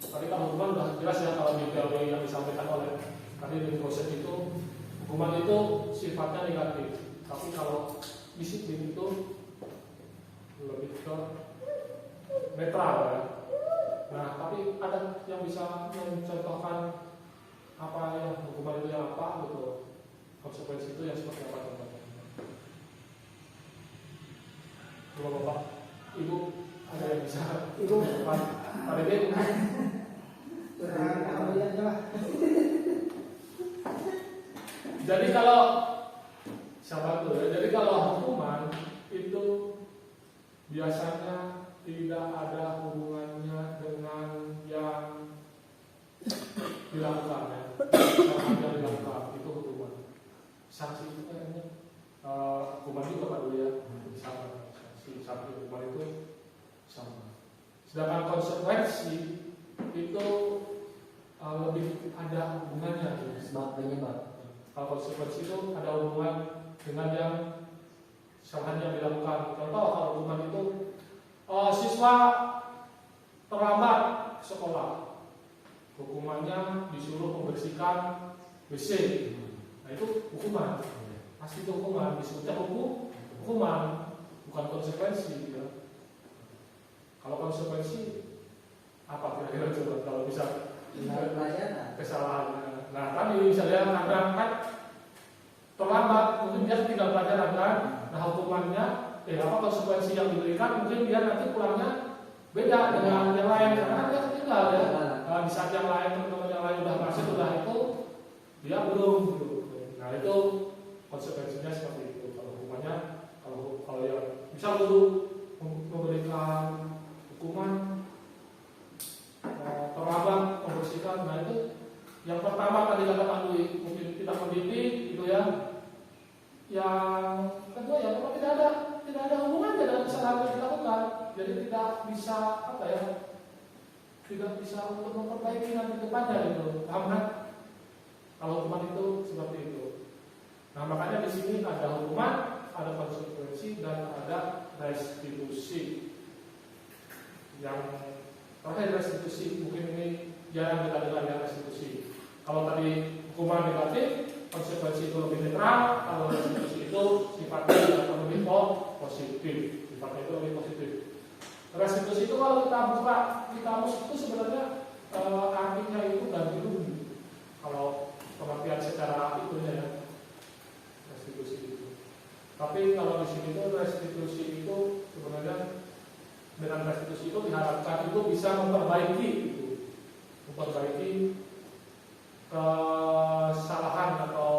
Tadi kalau hukuman sudah jelas ya, kalau di teori yang disampaikan oleh tadi di proses itu, hukuman itu sifatnya negatif. Tapi kalau disiplin itu lebih ke netral ya. Nah, tapi ada yang bisa mencontohkan apa yang hukuman itu yang apa gitu, konsekuensi itu yang seperti apa contohnya? Bapak, Ibu ada yang bisa? Ibu, Pak Dede. Jadi kalau sahabat tuh, jadi kalau hukuman itu biasanya tidak ada hubungannya dengan yang dilakukan ya. Yang dilakukan itu hukuman. Sanksi itu kayaknya hukuman juga Pak dulu ya, sama. Sanksi hukuman itu sama. Sedangkan konsekuensi itu lebih ada hubungannya. Sebab penyebab. Kalau konsekuensi itu ada hubungan dengan yang kesalahan yang dilakukan. Contoh kalau hukuman itu siswa terlambat ke sekolah, hukumannya disuruh membersihkan WC. Nah itu hukuman, pasti itu hukuman, disebutnya hukuman, bukan konsekuensi ya. Kalau konsekuensi apa kira-kira coba kalau bisa kesalahan. Nah tadi misalnya karena kan terlambat, mungkin dia tidak pelajaran kan. Nah hukumannya, apa konsekuensi yang diberikan, mungkin dia nanti pulangnya beda dengan yang lain karena kan dia ketinggal ya. Di saat yang lain teman-teman yang lain udah masuk udah itu, dia belum gitu. Nah itu konsekuensinya seperti itu. Kalau hukumannya, kalau yang bisa dulu memberikan hukuman terlambat membersihkan, nah itu yang pertama tadi katakan mungkin tidak mendidik gitu ya. Yang kedua ya memang tidak ada hubungannya dengan kesalahan yang dilakukan, jadi tidak bisa tidak bisa untuk memperbaiki nanti depannya gitu. Paham kan? Kalau hukuman itu seperti itu. Nah makanya di sini ada hukuman, ada konsekuensi dan ada restitusi. Yang terakhir restitusi, mungkin ini jarang kita dengar ya restitusi. Kalau tadi hukuman negatif, konsekuensi itu lebih netral. Kalau restitusi itu sifatnya lebih positif. Sifatnya itu lebih positif. Restitusi itu kalau kita buka di kamus itu sebenarnya artinya itu ganti rugi. Kalau pengertian secara itunya ya, restitusi itu. Tapi kalau di sini itu restitusi itu sebenarnya dengan restitusi itu diharapkan itu bisa memperbaiki kesalahan atau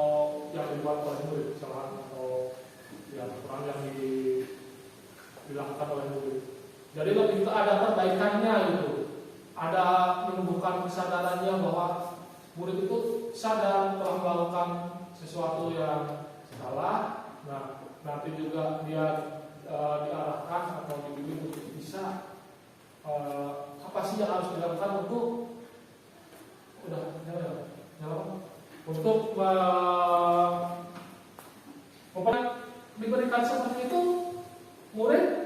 yang dibuat oleh murid, kesalahan atau kekurangan yang dilakukan oleh murid. Jadi lebih ke ada perbaikannya gitu, ada menumbuhkan kesadarannya bahwa murid itu sadar telah melakukan sesuatu yang salah. Nah, nanti juga dia diarahkan atau dibimbing untuk bisa apa sih yang harus dilakukan untuk untuk diberikan seperti itu. Murid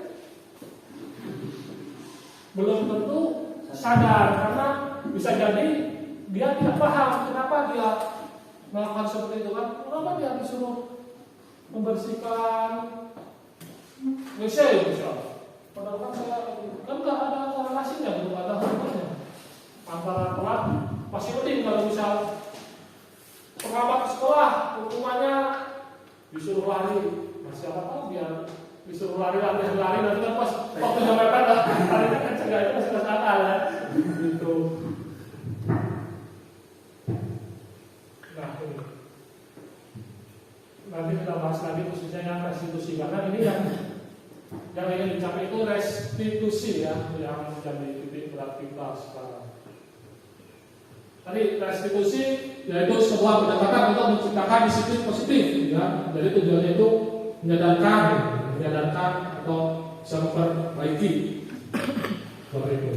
belum tentu sadar karena bisa jadi dia tidak paham kenapa dia melakukan seperti itu kan. Kenapa dia disuruh membersihkan WC misalnya? Padahal kan saya kan nggak ada korelasinya, belum ada hubungannya antara telat. Masih penting kalau misal terlambat ke sekolah, hukumannya disuruh lari. Nah, siapa tahu biar disuruh lari nanti kan pas waktunya mepet lah. Larinya kan cegah itu masih kesalahan ya. Gitu. Nah ini nanti kita bahas lagi khususnya yang restitusi karena ini yang ingin dicapai itu restitusi ya, yang menjadi titik berat kita sekarang. Tadi restitusi yaitu sebuah pendekatan untuk menciptakan disiplin positif ya. Jadi tujuannya itu menyadarkan atau bisa memperbaiki seperti itu.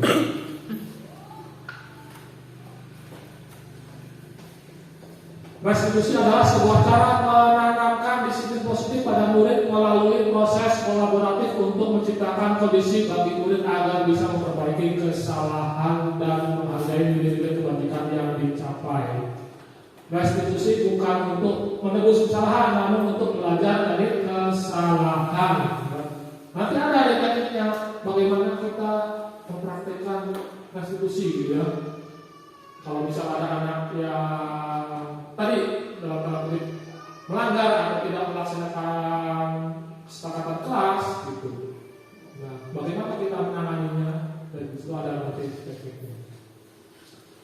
Restitusi adalah sebuah cara menanamkan disiplin positif pada murid melalui proses kolaboratif untuk menciptakan kondisi bagi murid agar bisa memperbaiki kesalahan dan menghargai nilai-nilai kebaikan yang dicapai. Restitusi bukan untuk menebus kesalahan, namun untuk belajar dari kesalahan. Nanti ada tekniknya bagaimana kita mempraktikkan restitusi, gitu ya. Kalau bisa ada anak yang tadi dalam tanda kutip melanggar atau tidak melaksanakan kesepakatan kelas, gitu. Nah, bagaimana kita menanganinya? Dan di situ ada tekniknya.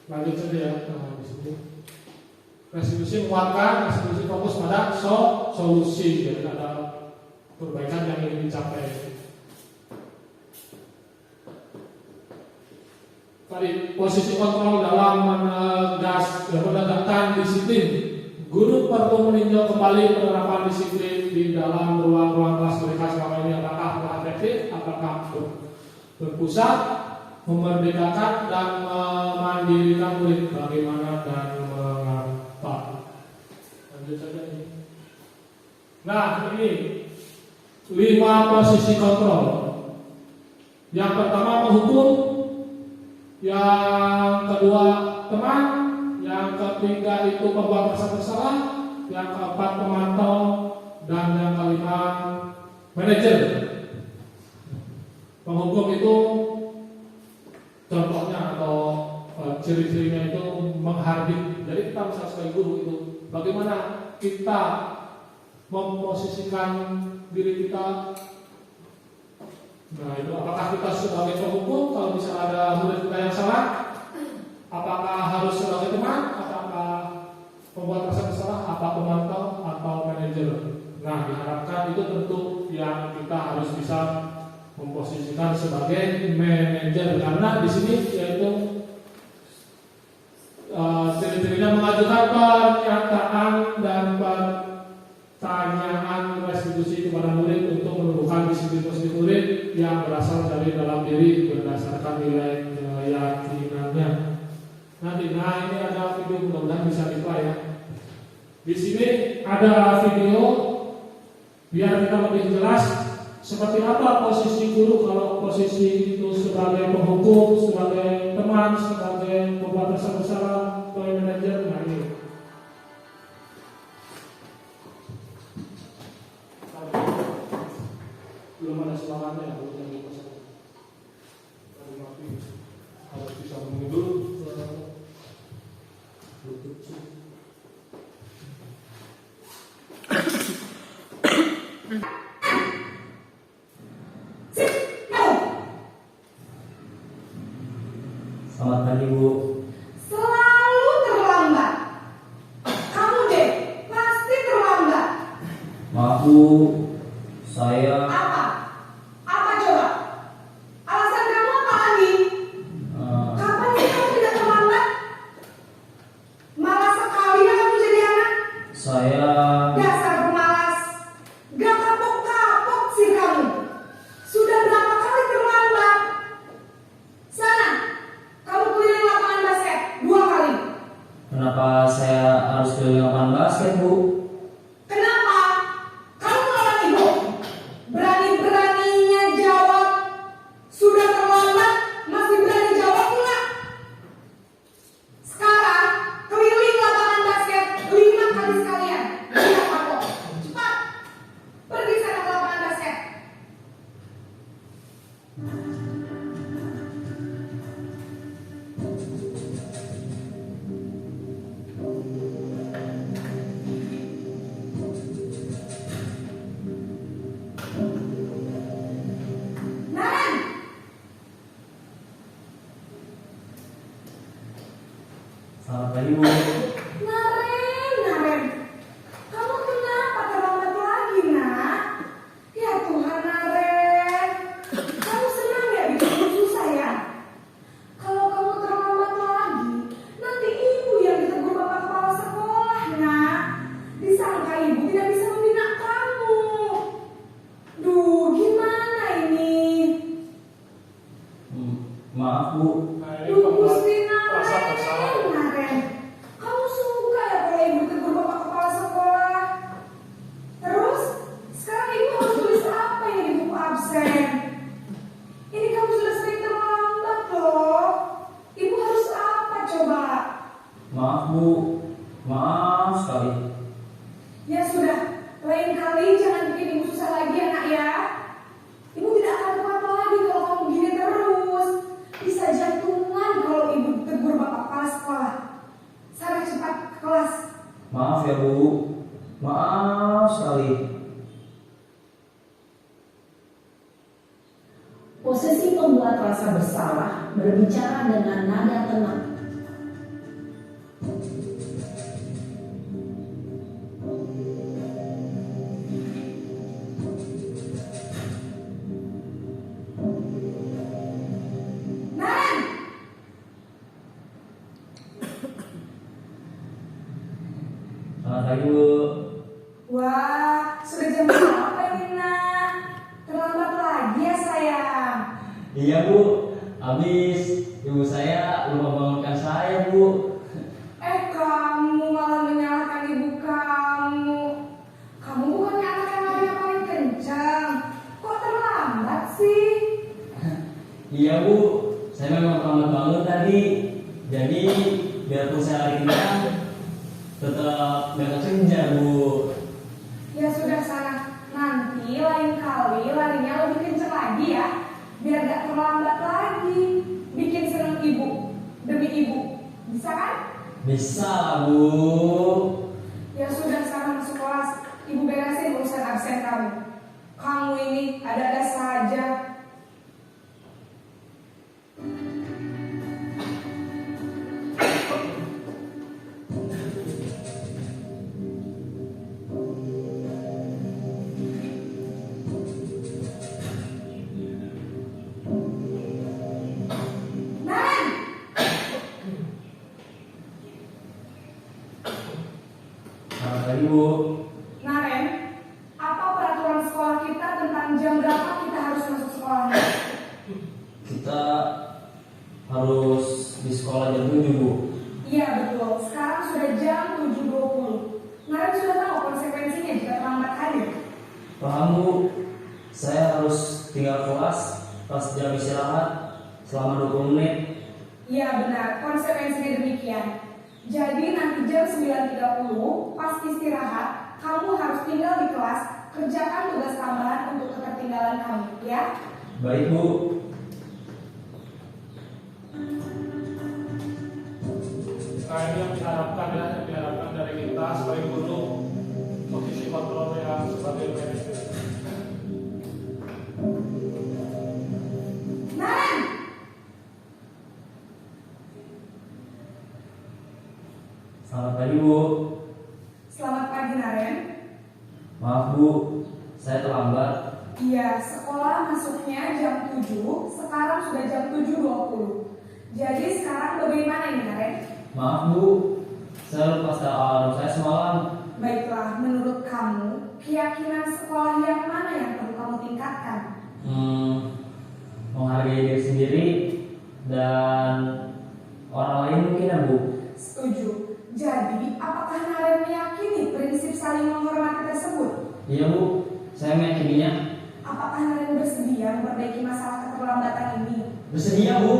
Lanjut saja ya, di sini. Restitusi menguatkan, restitusi fokus pada solusi, jadi ada perbaikan yang ingin dicapai. Tadi posisi kontrol dalam menegakkan disiplin. Guru perlu meninjau kembali penerapan disiplin di dalam ruang-ruang kelas mereka selama ini, apakah telah efektif, apakah berpusat, memerdekakan dan memandirikan murid, bagaimana dan mengapa. Lanjut saja ini. Nah ini 5 posisi kontrol. Yang pertama menghukum, yang kedua teman, yang ketiga itu pembuat merasa bersalah, yang keempat pemantau, dan yang kelima manajer. Penghukum itu contohnya atau ciri-cirinya itu menghardik. Jadi kita bisa sebagai guru itu bagaimana kita memposisikan diri kita. Nah itu apakah kita sebagai penghukum kalau misalnya ada murid kita yang salah, apakah harus sebagai teman, apakah pembuat rasa bersalah, apa pemantau atau manajer. Nah diharapkan itu tentu yang kita harus bisa memposisikan sebagai manajer, karena di sini yaitu ciri-cirinya mengajukan pernyataan dan pertanyaan restitusi kepada murid untuk menumbuhkan disiplin positif murid yang berasal dari dalam diri berdasarkan nilai keyakinannya. Nanti, ini ada video, mudah-mudahan bisa diplay ya. Di sini ada video biar kita lebih jelas seperti apa posisi guru, kalau posisi itu sebagai penghukum, sebagai teman, sebagai pembuat rasa bersalah, sebagai manajer. Nah ini belum ada semangatnya, harus bisa mengundur. Selamat pagi Bu. Selalu terlambat. Kamu deh, pasti terlambat. Maaf Bu, saya Apa? Apa coba? Alasan kamu apa lagi? Kapan sih kamu tidak terlambat? Malas sekali ya kamu jadi anak. saya Dasar pemalas. Gak kapok-kapok sih kamu. Sudah berapa kali terlambat? Sana, kamu keliling lapangan basket 2 kali. kenapa saya harus keliling lapangan basket Bu? Kenapa? Kamu melawan ibu? Berani-beraninya jawab. Sudah terlambat, masih berani jawab enggak? Sekarang, keliling lapangan basket 5 kali sekalian. Tidak kapok. Cepat. Pergi sana ke lapangan basket. Naren, Selamat pagi Bu. Naren. Kamu kenapa terlambat lagi, nak? Ya Tuhan, Naren. Kamu senang ya bikin susah ya? Kalau kamu terlambat lagi, nanti ibu yang ditegur bapak kepala sekolah, nak. Disangka ibu tidak bisa membina kamu. Duh, gimana ini? Maaf Bu. Nah ini Duh, pembuat Gusti rasa bersalah. Naren. Kamu suka ya kalau ibu tegur bapak kepala sekolah? Terus, sekarang ibu harus tulis apa yang di buku absen? Ini kamu sudah sering terlambat loh. Ibu harus apa coba? Maaf Bu. Maaf sekali. Ya sudah, lain kali jangan bikin ibu susah lagi ya nak ya. Ibu tidak akan apa-apa lagi kalau kamu begini terus. Bisa jantungan kalau ibu tegur bapak kepala sekolah. Sana cepat ke kelas. Maaf ya Bu. Maaf sekali. Posisi pembuat rasa bersalah berbicara dengan nada tenang. Naren, Selamat pagi Bu. wah sudah jam berapa ini nak? Terlambat lagi ya sayang. Iya Bu. Habis ibu saya lupa bangunkan saya Bu. Kamu malah menyalahkan ibu kamu. Kamu bukannya anak yang larinya paling kencang. Kok terlambat sih? Iya Bu. Saya memang terlambat bangun tadi. Jadi biarpun saya lari kencang tetap gak kejar Bu. Ya sudah sana, nanti lain kali larinya lebih kenceng lagi ya, biar gak terlambat lagi. Bikin seneng ibu, demi ibu, bisa kan? Bisa lah Bu. Ya sudah sana masuk kelas, ibu beresin urusan absen kamu. Kamu ini ada-ada saja. Selamat pagi Bu. Nah Ren, apa peraturan sekolah kita tentang jam berapa kita harus masuk sekolahnya? Kita harus di sekolah jam 7 Bu. Iya betul, sekarang sudah jam 7.20. Ren sudah tahu konsekuensinya jika terlambat hadir. Paham Bu, saya harus tinggal kelas pas jam istirahat selama 20 menit. Iya benar, konsekuensinya demikian. Jadi nanti jam 9.30 pas istirahat, kamu harus tinggal di kelas, kerjakan tugas tambahan untuk ketertinggalan kamu, ya? Baik Bu. Nah ini yang diharapkan ya, yang diharapkan dari kita sebagai guru, posisi kontrol yang sebagai manajer. Naren! Selamat pagi Bu. Selamat pagi Naren. Maaf Bu, saya terlambat. Iya, sekolah masuknya jam 7, sekarang sudah jam 7.20. Jadi sekarang bagaimana ini Naren? Maaf Bu, saya lupa setel alarm saya semalam. Baiklah, menurut kamu, keyakinan sekolah yang mana yang perlu kamu tingkatkan? Menghargai diri sendiri dan orang lain mungkin ya Bu. Setuju. Jadi, apakah Naren meyakini prinsip saling menghormati tersebut? Iya Bu, saya meyakininya. Apakah Naren bersedia memperbaiki masalah keterlambatan ini? Bersedia Bu.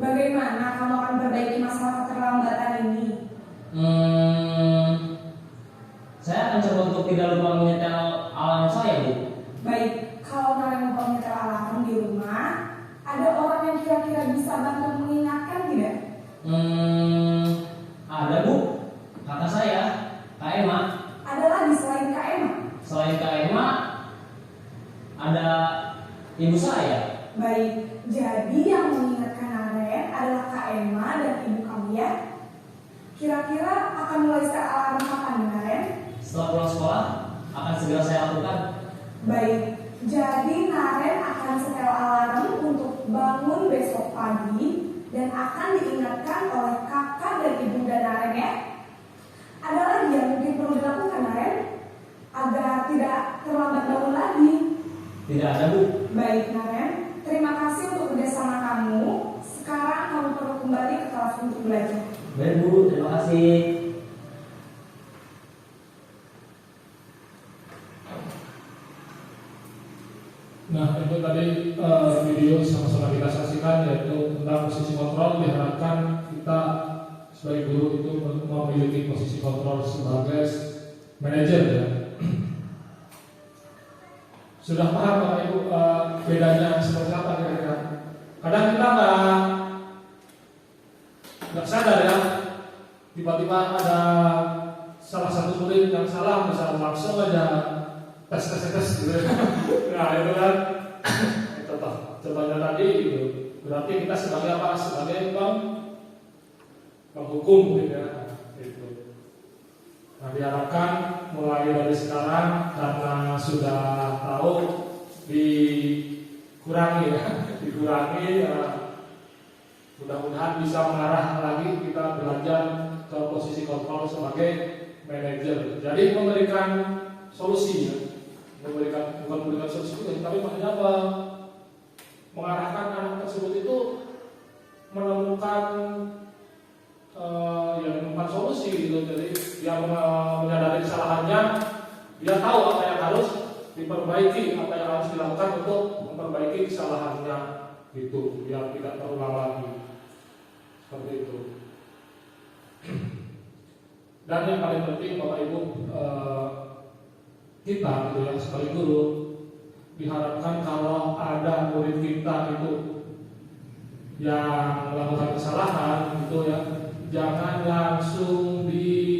Bagaimana kamu akan memperbaiki masalah keterlambatan ini? Saya akan coba untuk tidak lupa menyetel alarm saya Bu. Baik, kalau Naren mau menyetel alarm di rumah, ada orang yang kira-kira bisa bantu mengingatkan tidak? Ada Bu, kakak saya, Kak Emma. Ada lagi selain Kak Emma? Selain Kak Emma, ada ibu saya. Baik, jadi yang mengingatkan Naren adalah Kak Emma dan ibu kamu ya? Kira-kira akan mulai setel alarm kapan Naren? Setelah pulang sekolah, akan segera saya lakukan. Baik, jadi Naren akan setel alarm untuk bangun besok pagi dan akan diingatkan oleh kakak dan ibu dan Naren ya. Ada lagi yang mungkin perlu dilakukan Naren agar tidak terlambat bangun lagi. Tidak ada Bu. Baik Naren, terima kasih untuk kerjasama kamu. Sekarang kamu perlu kembali ke kelas untuk belajar. Baik Bu, terima kasih. Nah itu tadi video sama-sama kita saksikan, yaitu tentang posisi kontrol. Diharapkan kita sebagai guru itu memiliki posisi kontrol sebagai manajer ya. Sudah paham Bapak Ibu bedanya seperti apa kira-kira? Kadang kita nggak sadar ya, tiba-tiba ada salah satu murid yang salah, misalnya langsung aja tes gitu. Nah itu kan contohnya tadi gitu. Berarti kita sebagai apa? Sebagai penghukum gitu ya. Gitu. Nah diharapkan mulai dari sekarang karena sudah tahu dikurangi ya. Mudah-mudahan bisa mengarah lagi kita belajar ke posisi kontrol sebagai manajer. Jadi memberikan solusi ya. Bukan memberikan solusi, tapi maksudnya apa? Mengarahkan anak tersebut itu menemukan solusi gitu. Jadi dia menyadari kesalahannya, dia tahu apa yang harus diperbaiki, apa yang harus dilakukan untuk memperbaiki kesalahannya gitu, biar tidak terulang lagi. Seperti itu. Dan yang paling penting Bapak Ibu, kita gitu ya sebagai guru diharapkan kalau ada murid kita itu yang melakukan kesalahan gitu ya, jangan langsung dimarahin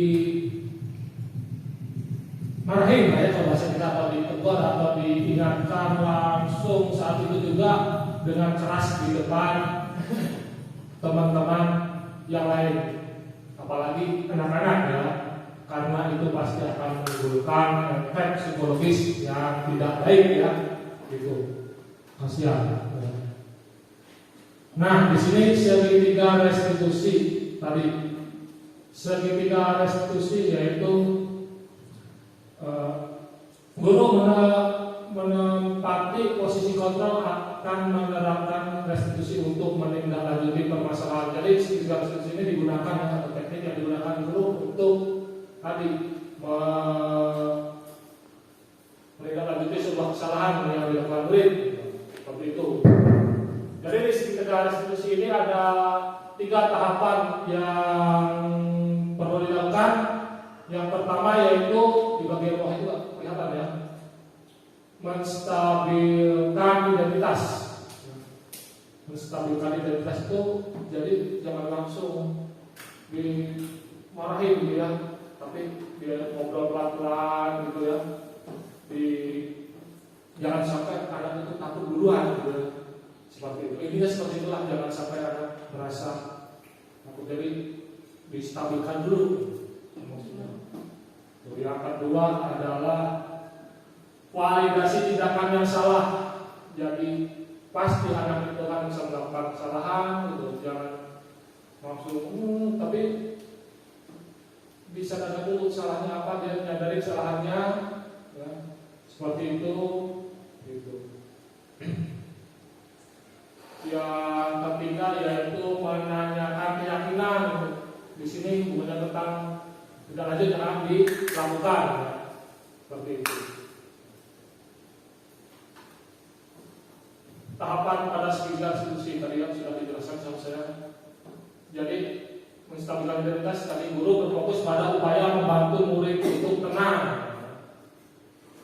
ya kalau bahasa kita, atau ditegur atau diingatkan langsung saat itu juga dengan keras di depan teman-teman yang lain, apalagi anak-anak ya, karena itu pasti akan menimbulkan efek psikologis yang tidak baik ya, gitu. Kasihan. Nah, di sini segitiga restitusi tadi. Segitiga restitusi yaitu guru menempati posisi kontrol akan menerapkan restitusi untuk menindaklanjuti permasalahan. Jadi segitiga restitusi ini digunakan atau teknik yang digunakan guru untuk tadi menindaklanjuti sebuah kesalahan yang dilakukan murid, seperti itu. Jadi di segitiga restitusi ini ada 3 tahapan yang perlu dilakukan. Yang pertama yaitu di bagian bawah itu kelihatan ya, menstabilkan identitas. Menstabilkan identitas itu jadi jangan langsung dimarahin gitu ya, tapi dia ngobrol pelan-pelan gitu ya. Jangan sampai anak itu takut duluan gitu ya. Seperti itu. Intinya seperti itulah, jangan sampai anak merasa takut. Jadi distabilkan dulu. Yang kedua adalah validasi tindakan yang salah. Jadi pasti anak itu kan bisa melakukan kesalahan gitu. Jangan langsung tapi bisa tanya dulu salahnya apa, dia menyadari kesalahannya ya. Seperti itu gitu. Yang ketiga yaitu menanyakan keyakinan. Di sini hubungannya tentang tidak lanjut jangan dilakukan ya. Seperti itu. Tahapan pada segitiga restitusi tadi yang sudah dijelaskan sama saya. Jadi menstabilkan identitas tadi, guru berfokus pada upaya membantu murid untuk tenang.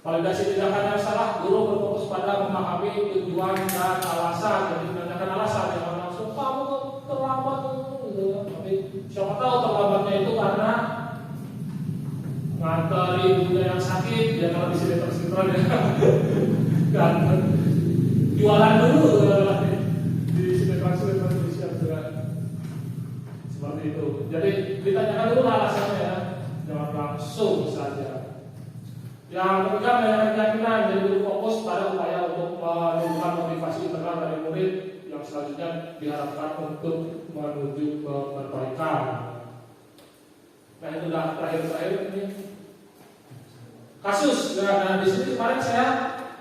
Validasi tindakan yang salah, guru berfokus pada memahami tujuan dan alasan. Jadi menanyakan alasan, jangan langsung kamu terlambat gitu. Tapi siapa tahu terlambatnya itu karena ngantar ibunya yang sakit, ya kalau di sini tersinetron ya. Kan jualan dulu di sinetron juga seperti itu. Jadi ditanyakan dulu alasannya ya, jangan langsung saja. Yang ketiga menanyakan keyakinan, jadi guru fokus pada upaya untuk menumbuhkan motivasi internal dari murid yang selanjutnya diharapkan untuk menuju ke perbaikan. Nah itu udah terakhir ini kasus. Nah di sini kemarin saya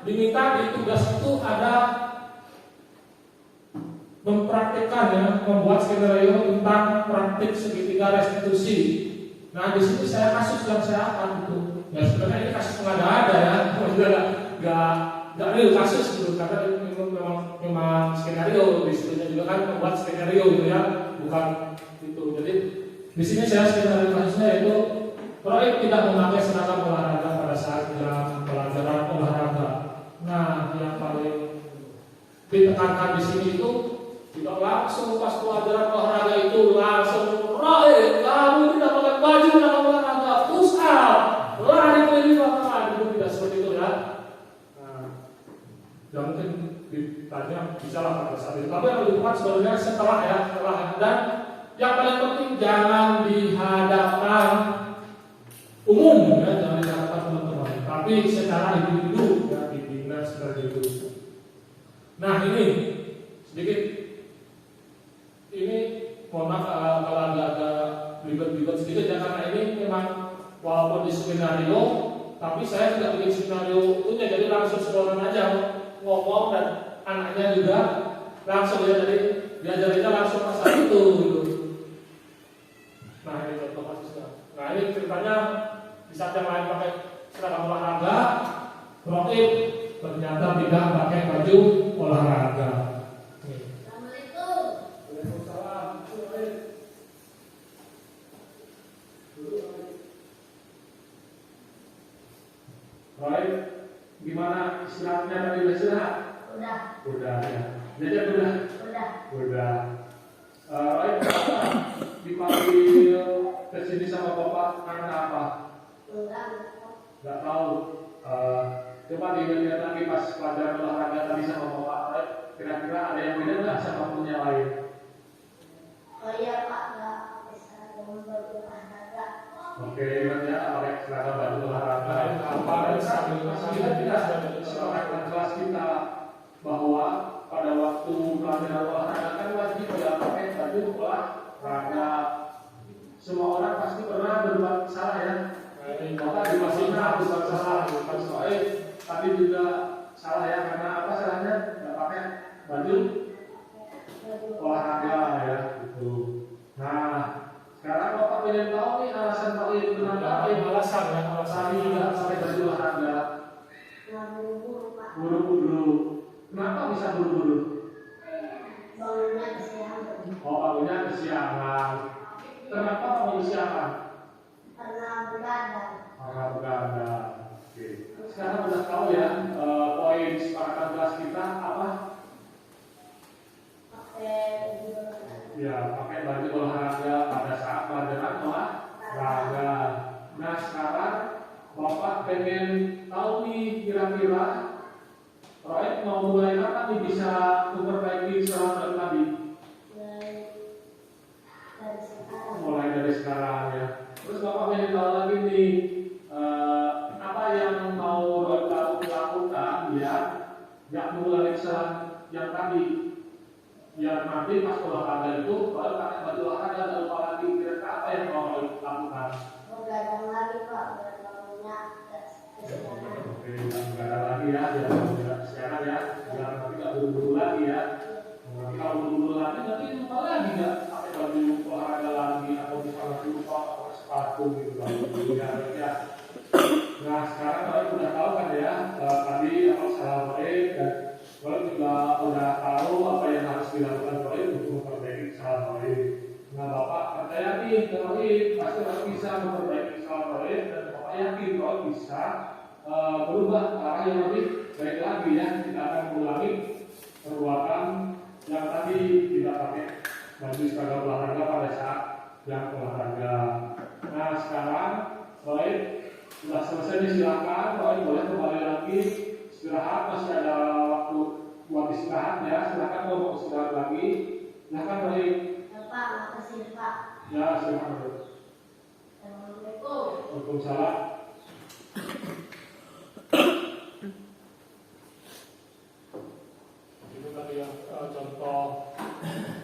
diminta di tugas itu ada mempraktikkan ya, membuat skenario tentang praktik segitiga restitusi. Nah di sini saya kasus yang saya akan itu. Ya sebenarnya ini kasus mengada-ada ya, nggak real kasus gitu, karena ini memang skenario. Di situnya juga kan membuat skenario gitu ya, bukan itu. Jadi di sini saya skenario kasusnya yaitu proyek tidak memakai seragam olahraga pada saat jam pelajaran olahraga. Nah yang paling ditekankan di sini itu tidak langsung pas pelajaran olahraga itu langsung proyek kamu tidak pakai baju dalam olahraga, push up, lari keliling lapangan, itu tidak seperti itu ya. Nah, ya mungkin ditanya bisa lah pada saat itu. Tapi yang lebih tepat sebenarnya setelah ya, dan yang paling penting jangan dihadapkan umum ya, jangan dihadapkan teman-teman, tapi secara individu ya, dibina seperti itu. Nah ini sedikit, ini mohon maaf kalau agak ribet sedikit ya, karena ini memang walaupun di skenario, tapi saya tidak bikin skenario itu jadi langsung sekolah aja ngomong dan anaknya juga langsung ya, jadi diajarinya langsung pasal itu gitu. Nah ini contoh kasusnya. Nah ini ceritanya di saat yang lain pakai seragam olahraga, Rohib ternyata tidak pakai baju olahraga. Assalamualaikum. Waalaikumsalam. Roy, gimana istirahatnya tadi? Udah istirahat? Udah ya. Jajan udah? Udah. Roy, kenapa dipanggil ke sini sama Bapak karena apa? Nggak tahu. Coba diingat lagi pas pelajaran olahraga tadi sama Bapak Roy. Kira-kira ada yang beda nggak sama temen yang lain? Oke, ingat ya, pakai seragam baju olahraga. Apa dan sambil kita kelas kita bahwa pada waktu pelajaran olahraga kan wajib ya pakai baju olahraga. Semua orang pasti pernah berbuat salah ya. Bapak juga pernah berbuat salah. Bukan soal tadi juga salah ya, karena apa salahnya? Nggak pakai baju olahraga ya, gitu. Nah, sekarang Bapak pengen tahu nih alasan Pak Wid kenapa alasan nggak pakai baju olahraga? Buru-buru. Kenapa bisa buru-buru? Oh, bangunnya kesiangan. Kenapa bangun kesiangan? Karena begadang. Oke. Sekarang udah tahu ya poin sepakatan kelas kita apa? Ya, pakai baju olahraga pada saat pelajaran olahraga. Nah, sekarang Bapak pengen tahu nih kira-kira Roy mau mulai apa nih bisa memperbaiki salah tadi? Mulai dari sekarang ya. Terus Bapak pengen tahu lagi nih apa yang mau Roy lakukan ya, nggak mengulangi kesalahan yang tadi. Ya nanti pas olahraga itu baru pakai baju olahraga dan lupa lagi kira-kira apa yang mau lakukan? Oke, begadang lagi ya, jangan tidak kesiangan ya, jangan nanti nggak buru-buru lagi ya. Nanti kalau buru-buru lagi nanti lupa lagi nggak pakai baju olahraga lagi atau misalnya lupa pakai sepatu gitu ya. Nah sekarang kalian udah tahu kan ya tadi apa salah baik dan kalian juga udah tahu apa yang harus dilakukan kalian untuk memperbaiki kesalahan kalian. Nah Bapak percaya nih kalian pasti kalian bisa memperbaiki kesalahan kalian dan Bapak yakin kalian bisa berubah ke arah yang lebih baik lagi ya. Kita akan mengulangi perbuatan yang tadi tidak pakai baju seragam olahraga pada saat yang olahraga. Nah sekarang kalian sudah selesai nih, silakan kalian boleh kembali lagi istirahat, masih ada waktu buat istirahat ya. Silakan kalau mau istirahat lagi, silakan kalian. Ya silakan. Waalaikumsalam. Itu tadi ya contoh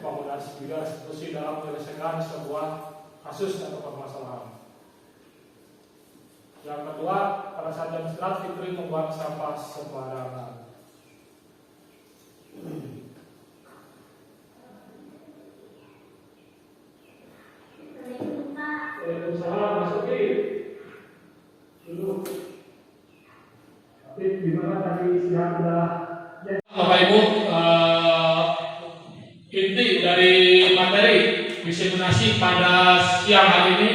penggunaan segala institusi dalam menyelesaikan sebuah kasus atau permasalahan. Yang kedua, pada saat jam istirahat Fitri membuang sampah sembarangan. Waalaikumsalam, masukin dulu. Tapi gimana tadi istirahat udah? Bapak Ibu, inti dari materi diseminasi pada siang hari ini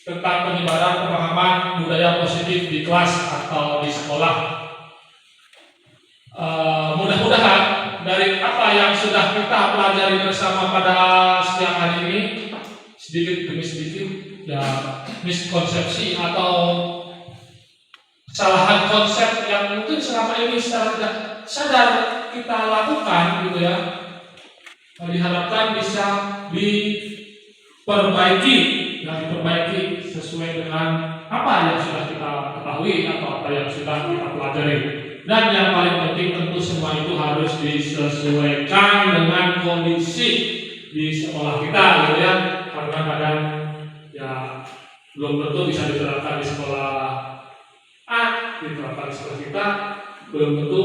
tentang penyebaran pemahaman budaya positif di kelas atau di sekolah. Mudah-mudahan dari apa yang sudah kita pelajari bersama pada siang hari ini, sedikit demi sedikit ya miskonsepsi atau kesalahan konsep yang mungkin selama ini secara tidak sadar kita lakukan gitu ya, diharapkan bisa diperbaiki sesuai dengan apa yang sudah kita ketahui atau apa yang sudah kita pelajari. Dan yang paling penting tentu semua itu harus disesuaikan dengan kondisi di sekolah kita gitu ya, karena kadang ya belum tentu bisa diterapkan di sekolah A, diterapkan di sekolah kita belum tentu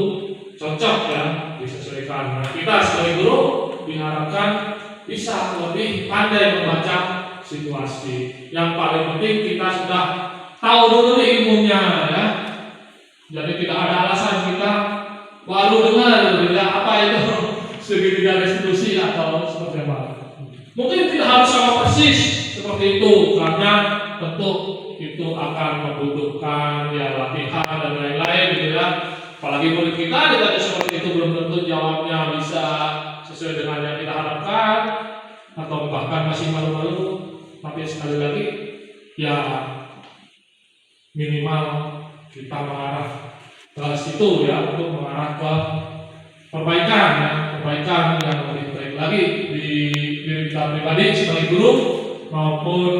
cocok ya, disesuaikan. Nah, kita sebagai guru diharapkan bisa lebih pandai membaca situasi. Yang paling penting kita sudah tahu dulu ilmunya ya. Jadi tidak ada alasan kita baru dengar ya apa itu segitiga restitusi atau seperti apa. Mungkin tidak harus sama persis seperti seperti itu, karena tentu itu akan membutuhkan ya latihan dan lain-lain gitu ya. Apalagi murid kita ditanya seperti itu belum tentu jawabnya bisa sesuai dengan yang kita harapkan atau bahkan masih malu-malu. Tapi sekali lagi ya minimal kita mengarah ke situ ya, untuk mengarah ke perbaikan ya, perbaikan yang lebih baik lagi di diri kita pribadi sebagai guru maupun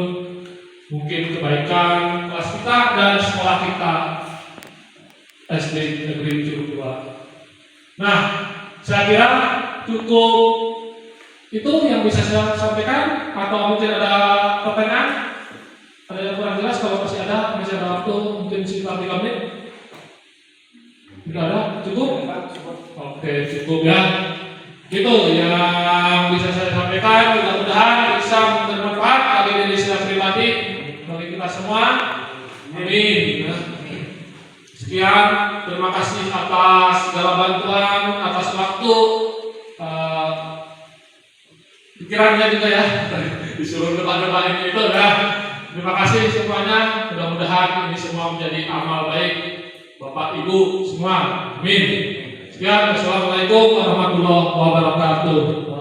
mungkin kebaikan kelas kita dan sekolah kita SD Negeri Curug 2. Nah, saya kira cukup itu yang bisa saya sampaikan, atau mungkin ada pertanyaan? Ada yang kurang jelas? Kalau masih ada waktu mungkin sekitar 3 menit. Tidak ada? Cukup? Oke, cukup ya. Itu yang bisa saya sampaikan. Mudah-mudahan bisa bermanfaat bagi diri saya pribadi, bagi kita semua. Amin. Sekian, terima kasih atas segala bantuan, atas waktu, pikirannya juga ya, disuruh depan-depan itu ya. Terima kasih semuanya. Mudah-mudahan ini semua menjadi amal baik Bapak Ibu semua. Amin. Sekian, wassalamualaikum warahmatullahi wabarakatuh.